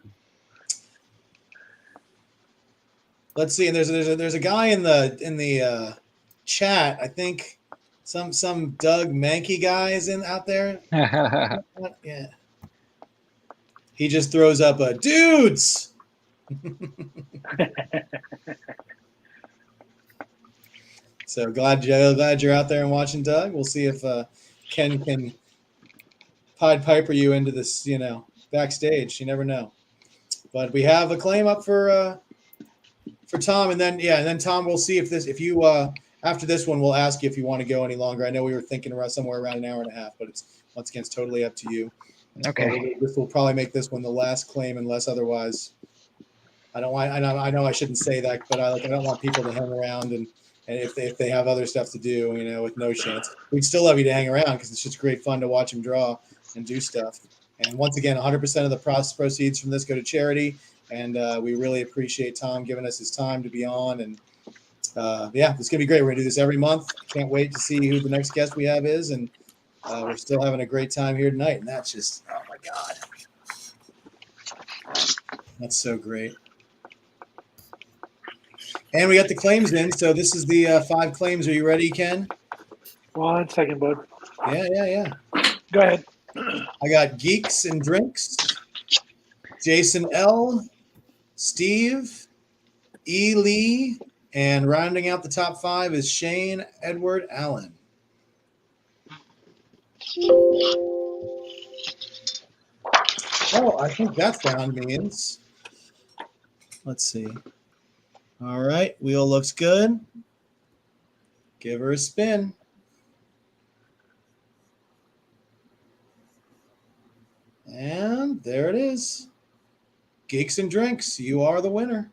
Let's see, and there's a guy in the chat. I think some Doug Mankey guy is out there. Yeah. He just throws up a dudes. So glad you're out there and watching, Doug. We'll see if Ken can Pied Piper you into this, backstage. You never know. But we have a claim up for Tom, and then Tom, we'll see if you after this one, we'll ask you if you want to go any longer. I know we were thinking somewhere around an hour and a half, but it's once again it's totally up to you. Okay. This will probably make this one the last claim, unless otherwise. I know I shouldn't say that, but I don't want people to hang around and if they have other stuff to do, with no chance. We'd still love you to hang around because it's just great fun to watch him draw and do stuff. And once again, 100% of the proceeds from this go to charity. And we really appreciate Tom giving us his time to be on. And it's gonna be great. We're gonna do this every month. Can't wait to see who the next guest we have is. And we're still having a great time here tonight. And that's just, oh my God, that's so great. And we got the claims in. So this is the 5 claims. Are you ready, Ken? 1 second, bud. Yeah. Go ahead. I got Geeks and Drinks, Jason L, Steve, E. Lee, and rounding out the top 5 is Shane Edward Allen. Oh, I think that sound means. Let's see. All right, wheel looks good. Give her a spin. And there it is. Geeks and Drinks, you are the winner.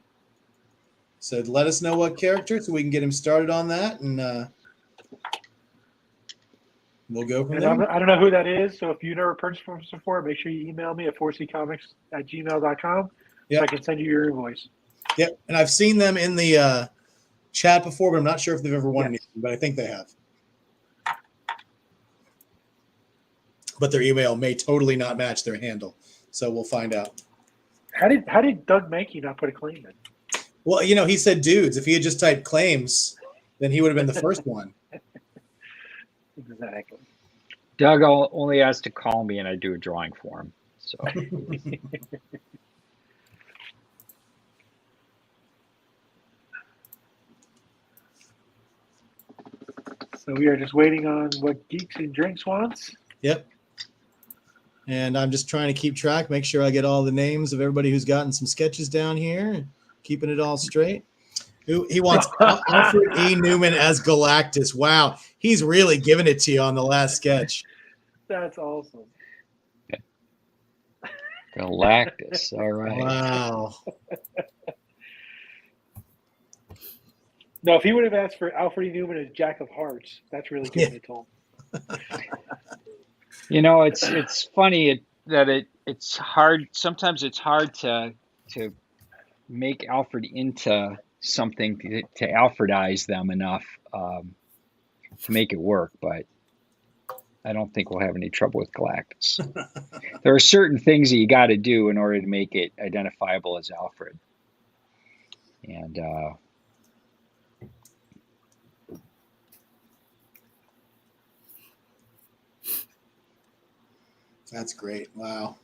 So let us know what character so we can get him started on that, and we'll go from there. I don't know who that is, so if you never purchased from us before, make sure you email me at 4ccomics@gmail.com so I can send you your invoice. Yep, and I've seen them in the chat before, but I'm not sure if they've ever won anything, but I think they have. But their email may totally not match their handle, so we'll find out. How did Doug Mankey not put a claim in? Well, he said dudes. If he had just typed claims, then he would have been the first one. Exactly. Doug only has to call me and I do a drawing for him. So. So we are just waiting on what Geeks and Drinks wants. Yep. And I'm just trying to keep track, make sure I get all the names of everybody who's gotten some sketches down here, keeping it all straight. He wants Alfred E. Newman as Galactus. Wow. He's really giving it to you on the last sketch. That's awesome. Galactus. All right. Wow. No, if he would have asked for Alfred E. Newman as Jack of Hearts, that's really giving it to him. It's funny that it's hard. Sometimes it's hard to make Alfred into something to Alfredize them enough to make it work. But I don't think we'll have any trouble with Galactus. There are certain things that you got to do in order to make it identifiable as Alfred. And that's great. Wow.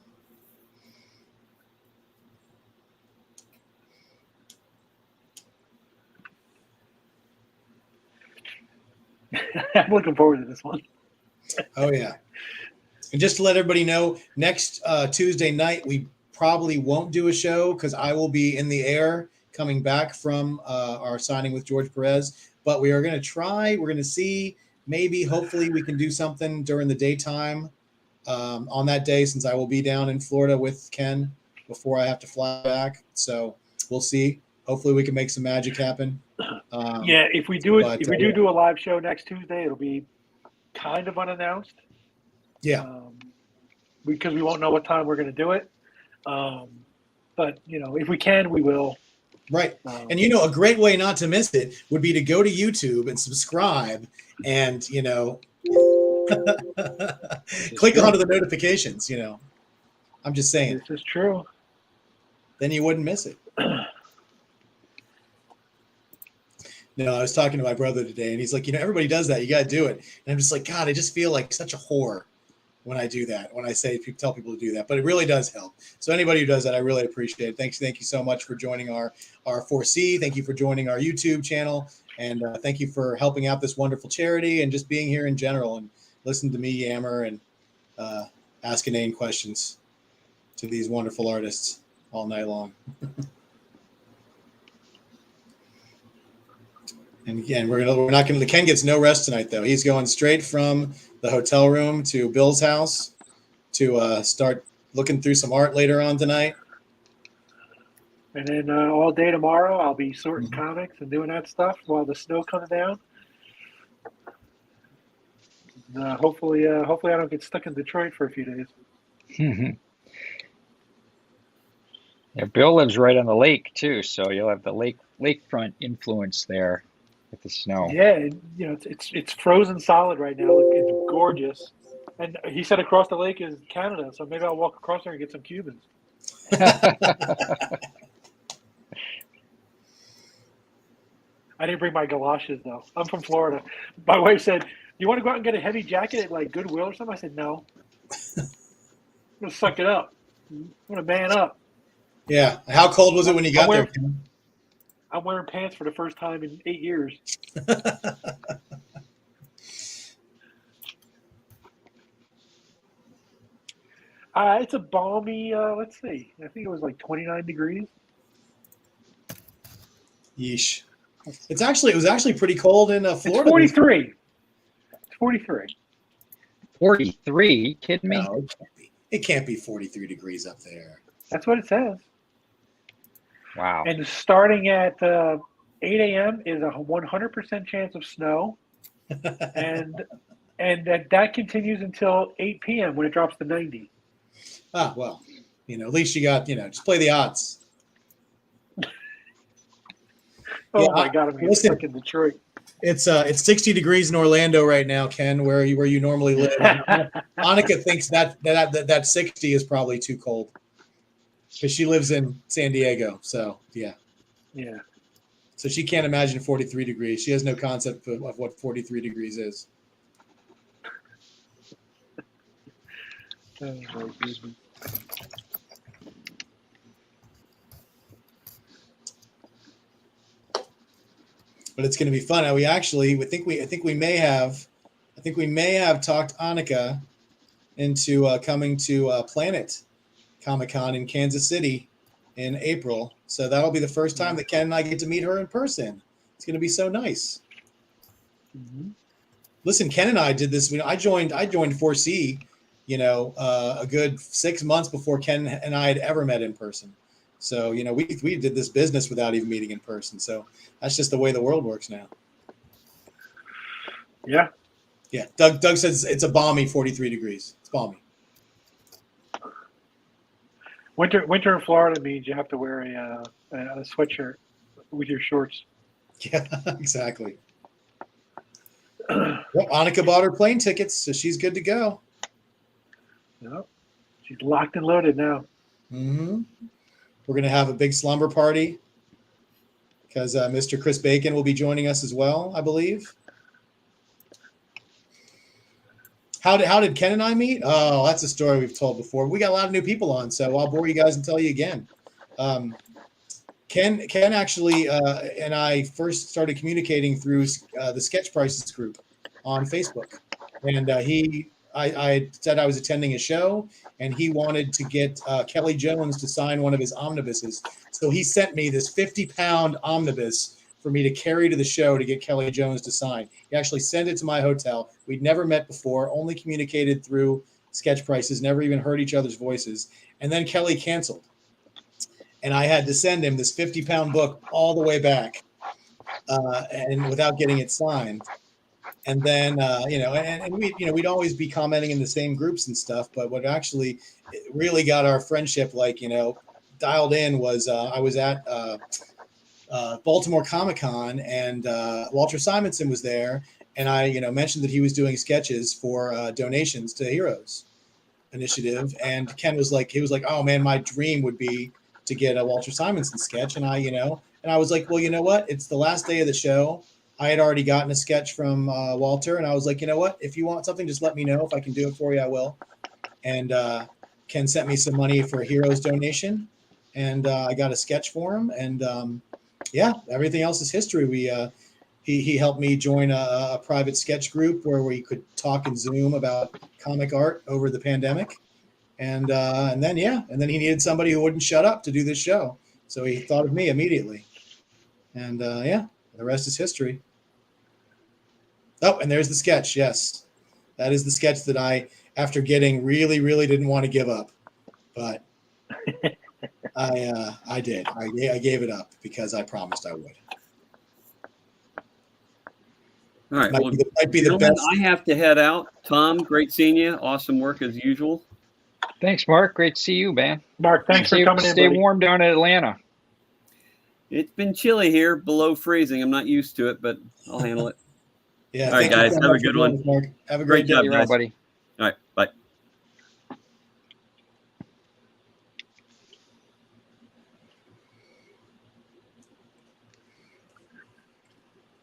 I'm looking forward to this one. Oh, yeah. And just to let everybody know, next Tuesday night, we probably won't do a show because I will be in the air coming back from our signing with George Perez. But we are going to try. We're going to see. Maybe, hopefully, we can do something during the daytime on that day, since I will be down in Florida with Ken before I have to fly back. So we'll see. Hopefully we can make some magic happen. If we do a live show next Tuesday, it'll be kind of unannounced. Yeah. Because we won't know what time we're going to do it. But, if we can, we will. Right. And, a great way not to miss it would be to go to YouTube and subscribe and, click true. onto the notifications, I'm just saying. This is true. Then you wouldn't miss it. No, I was talking to my brother today, and he's like, everybody does that. You got to do it. And I'm just like, God, I just feel like such a whore when I do that, when I tell people to do that. But it really does help. So anybody who does that, I really appreciate it. Thank you so much for joining our 4C. Thank you for joining our YouTube channel. And thank you for helping out this wonderful charity and just being here in general and listening to me yammer and ask inane questions to these wonderful artists all night long. And again, we're not going to. Ken gets no rest tonight, though. He's going straight from the hotel room to Bill's house to start looking through some art later on tonight. And then all day tomorrow, I'll be sorting comics and doing that stuff while the snow comes down. Hopefully, I don't get stuck in Detroit for a few days. Yeah, Bill lives right on the lake too, so you'll have the lakefront influence there with the snow. Yeah, it's frozen solid right now. It's gorgeous. And he said across the lake is Canada, so maybe I'll walk across there and get some Cubans. I didn't bring my galoshes though. I'm from Florida. My wife said, "Do you want to go out and get a heavy jacket at like Goodwill or something?" I said, "No. I'm gonna suck it up. I'm gonna man up." Yeah. How cold was it when you got there? I'm wearing pants for the first time in 8 years. It's a balmy, let's see. I think it was like 29 degrees. Yeesh. It was actually pretty cold in Florida. It's 43. It's 43. 43? Kidding me? No, it can't be 43 degrees up there. That's what it says. Wow. And starting at 8 a.m. is a 100% chance of snow. and that continues until 8 p.m. when it drops to 90. Ah, well, at least you got, just play the odds. My God, I'm stuck in Detroit. It's 60 degrees in Orlando right now, Ken, where you normally live. Annika thinks that 60 is probably too cold because she lives in San Diego. So yeah. So she can't imagine 43 degrees. She has no concept of what 43 degrees is. Oh, my goodness. But it's going to be fun. I think we may have talked Annika into coming to Planet Comic-Con in Kansas City in April. So that'll be the first time that Ken and I get to meet her in person. It's going to be so nice. Mm-hmm. Listen, Ken and I did this. I joined 4C, a good 6 months before Ken and I had ever met in person. So, we did this business without even meeting in person. So that's just the way the world works now. Yeah. Yeah. Doug says it's a balmy 43 degrees. It's balmy. Winter in Florida means you have to wear a sweatshirt with your shorts. Yeah, exactly. Well, Annika bought her plane tickets, so she's good to go. Yep. She's locked and loaded now. Mm-hmm. We're going to have a big slumber party because Mr. Chris Bacon will be joining us as well, I believe. How did Ken and I meet? Oh, that's a story we've told before. We got a lot of new people on, so I'll bore you guys and tell you again. Ken actually and I first started communicating through the Sketch Prices group on Facebook, and I said I was attending a show, and he wanted to get Kelly Jones to sign one of his omnibuses. So he sent me this 50-pound omnibus for me to carry to the show to get Kelly Jones to sign. He actually sent it to my hotel. We'd never met before, only communicated through Sketch Prices, never even heard each other's voices. And then Kelly canceled. And I had to send him this 50-pound book all the way back and without getting it signed. And then, and we, we'd always be commenting in the same groups and stuff. But what actually really got our friendship, dialed in was I was at Baltimore Comic-Con, and Walter Simonson was there. And I, mentioned that he was doing sketches for donations to Heroes Initiative. And Ken was like, oh man, my dream would be to get a Walter Simonson sketch. And I, and I was like, well, you know what? It's the last day of the show. I had already gotten a sketch from Walter, and I was like, you know what? If you want something, just let me know. If I can do it for you, I will. And Ken sent me some money for a Heroes donation, and I got a sketch for him. And everything else is history. He helped me join a private sketch group where we could talk and Zoom about comic art over the pandemic. And then he needed somebody who wouldn't shut up to do this show. So he thought of me immediately. And the rest is history. Oh, and there's the sketch. Yes, that is the sketch that I, after getting really, really didn't want to give up, but I did. I gave it up because I promised I would. All right. Might be the Gentlemen, best. I have to head out. Tom, great seeing you. Awesome work as usual. Thanks, Mark. Great to see you, man. Mark, thanks for coming in. Stay buddy. warm down in Atlanta. It's been chilly here, below freezing. I'm not used to it, but I'll handle it. Yeah. All right, guys. Have a good one. Mark. Have a great day. job, You're on, guys. buddy. All right. Bye.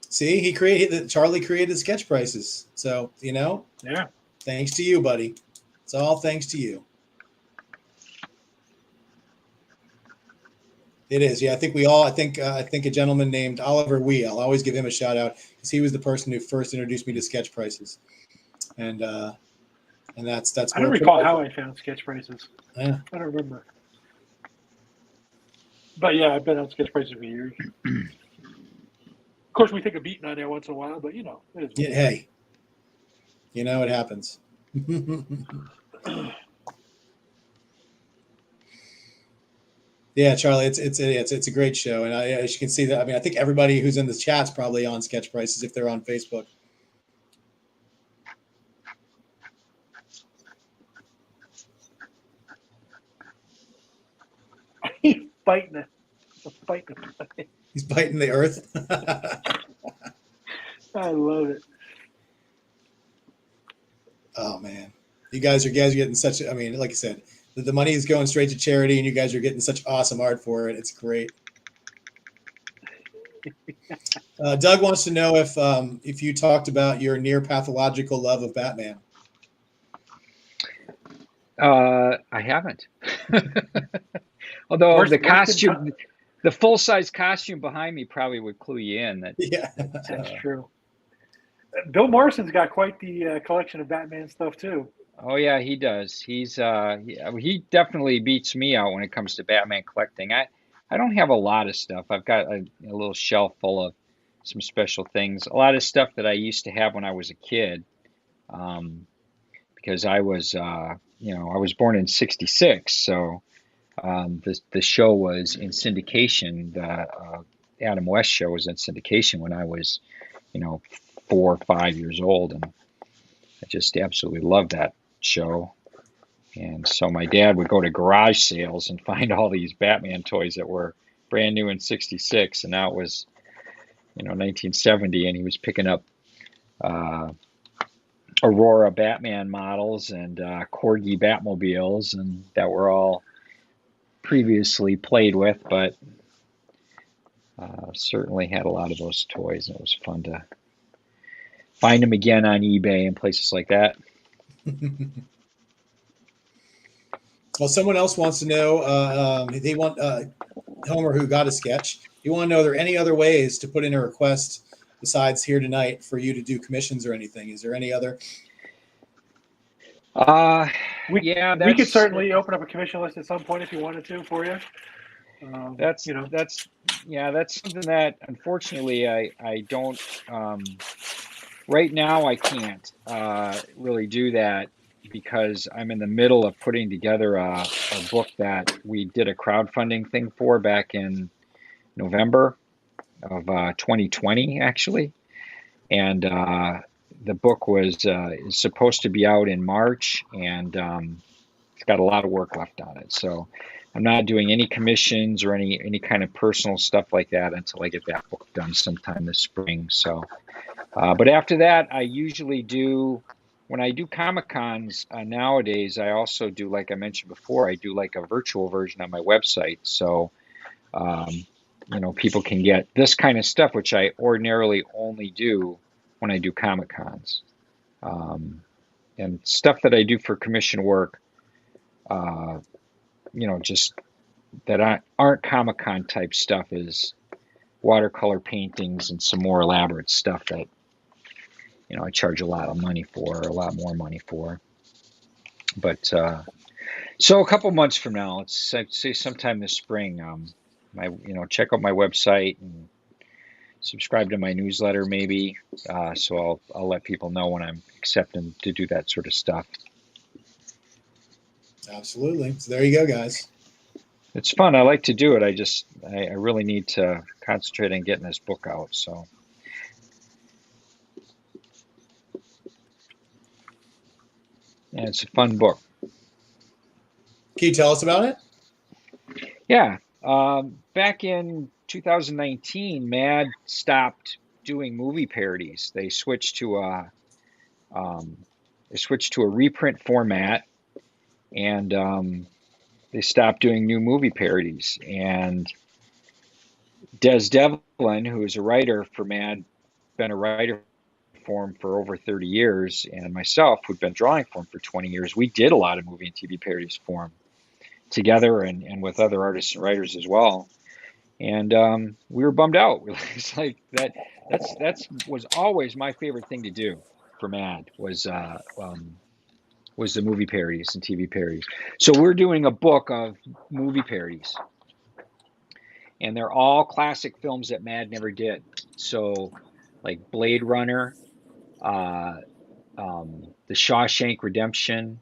See, Charlie created sketch prices. So, Yeah. thanks to you, buddy. It's all thanks to you. It is. Yeah. I think a gentleman named Oliver Wee, I'll always give him a shout out because he was the person who first introduced me to sketch prices. And that's I don't recall how I found sketch prices. Yeah. I don't remember. But yeah, I've been on sketch prices for years. Of course, we take a beating on there once in a while, but it is. Hey, it happens. Yeah, Charlie, it's a great show, and as you can see that. I think everybody who's in the chat's probably on sketch prices if they're on Facebook. He's biting it. He's biting the earth. I love it. Oh man, you guys are getting such. Like I said, the money is going straight to charity, and you guys are getting such awesome art for it. It's great. Doug wants to know if you talked about your near pathological love of Batman. I haven't. Although the costume, the full-size costume behind me probably would clue you in. That's true. Bill Morrison's got quite the collection of Batman stuff too. Oh yeah, he does. He definitely beats me out when it comes to Batman collecting. I don't have a lot of stuff. I've got a little shelf full of some special things. A lot of stuff that I used to have when I was a kid, because I was I was born in '66, so the show was in syndication. The Adam West show was in syndication when I was 4 or 5 years old, and I just absolutely loved that show. And so my dad would go to garage sales and find all these Batman toys that were brand new in '66, and now it was 1970, and he was picking up Aurora Batman models and Corgi Batmobiles, and that were all previously played with, but certainly had a lot of those toys, and it was fun to find them again on eBay and places like that. Well, someone else wants to know, they want Homer, who got a sketch. You want to know, are there any other ways to put in a request besides here tonight for you to do commissions or anything? Is there any other? We could certainly open up a commission list at some point if you wanted to for you. That's something that unfortunately I don't right now. I can't really do that because I'm in the middle of putting together a book that we did a crowdfunding thing for back in November of 2020, actually, and the book is supposed to be out in March, and it's got a lot of work left on it. So I'm not doing any commissions or any kind of personal stuff like that until I get that book done sometime this spring. So, but after that, I usually do, when I do Comic Cons nowadays, I also do, like I mentioned before, I do like a virtual version on my website. So, you know, people can get this kind of stuff, which I ordinarily only do when I do Comic Cons. And stuff that I do for commission work, you know, just that aren't Comic Con type stuff is watercolor paintings and some more elaborate stuff that, you know, I charge a lot of money for, a lot more money for. But so a couple months from now, let's say sometime this spring, check out my website and subscribe to my newsletter maybe. So I'll let people know when I'm accepting to do that sort of stuff. Absolutely. So there you go, guys. It's fun. I like to do it. I really need to concentrate on getting this book out. So. Yeah, it's a fun book. Can you tell us about it? Yeah. Back in 2019, Mad stopped doing movie parodies. They switched to a reprint format, and they stopped doing new movie parodies. And Des Devlin, who is a writer for Mad, been a writer for him for over 30 years, and myself, who'd been drawing for him for 20 years, we did a lot of movie and TV parodies for him together and with other artists and writers as well. And we were bummed out. It's like that's was always my favorite thing to do for Mad was the movie parodies and TV parodies. So we're doing a book of movie parodies, and they're all classic films that Mad never did. So like Blade Runner, The Shawshank Redemption,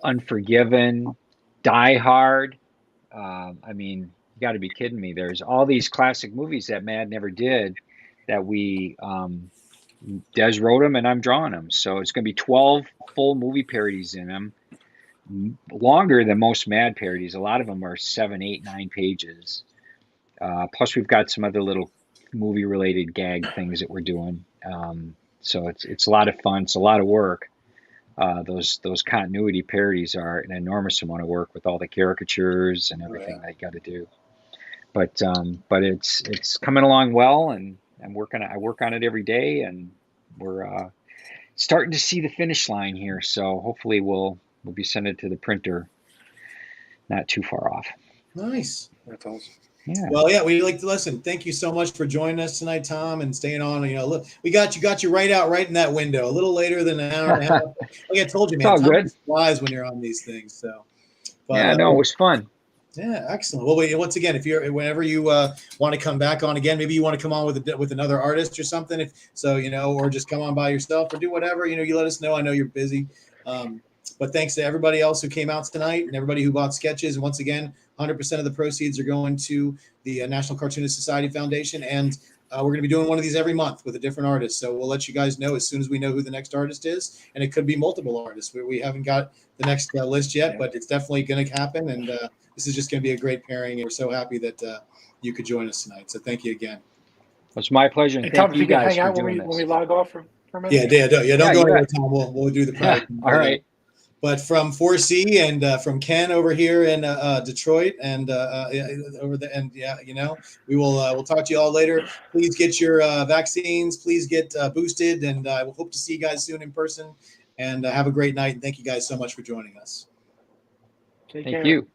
Unforgiven, Die Hard. I mean, you got to be kidding me. There's all these classic movies that Mad never did that we, Des wrote them and I'm drawing them. So it's going to be 12 full movie parodies in them, longer than most Mad parodies. A lot of them are 7, 8, 9 pages. Plus we've got some other little movie related gag things that we're doing. So it's a lot of fun. It's a lot of work. Those continuity parodies are an enormous amount of work with all the caricatures and everything that you got to do. But it's coming along well, and I work on it every day, and we're starting to see the finish line here. So hopefully we'll be sending it to the printer not too far off. Nice. That's awesome. Yeah. Well, yeah, we'd like to listen. Thank you so much for joining us tonight, Tom, and staying on. You know, look, we got you right in that window, a little later than an hour and a half. Like I told you, man, It's all time good. flies when you're on these things. So, but, Yeah, no, it was fun. Yeah, excellent. Well, once again, whenever you want to come back on again, maybe you want to come on with another artist or something. If so, you know, or just come on by yourself or do whatever. You know, you let us know. I know you're busy. But thanks to everybody else who came out tonight and everybody who bought sketches. And once again, 100% of the proceeds are going to the National Cartoonist Society Foundation. And we're going to be doing one of these every month with a different artist. So we'll let you guys know as soon as we know who the next artist is. And it could be multiple artists. We haven't got the next list yet, but it's definitely going to happen. And this is just going to be a great pairing. And we're so happy that you could join us tonight. So thank you again. It was my pleasure. And Hey, Tom, thank if you you can guys hang for out when doing we this. log off for a minute. Don't Yeah, go you anywhere, bet. Tom. We'll do the private. All right. But from 4C and from Ken over here in Detroit and over the you know, we'll talk to you all later. Please get your vaccines. Please get boosted, and I will hope to see you guys soon in person. And have a great night. And thank you guys so much for joining us. Take Thank care. you.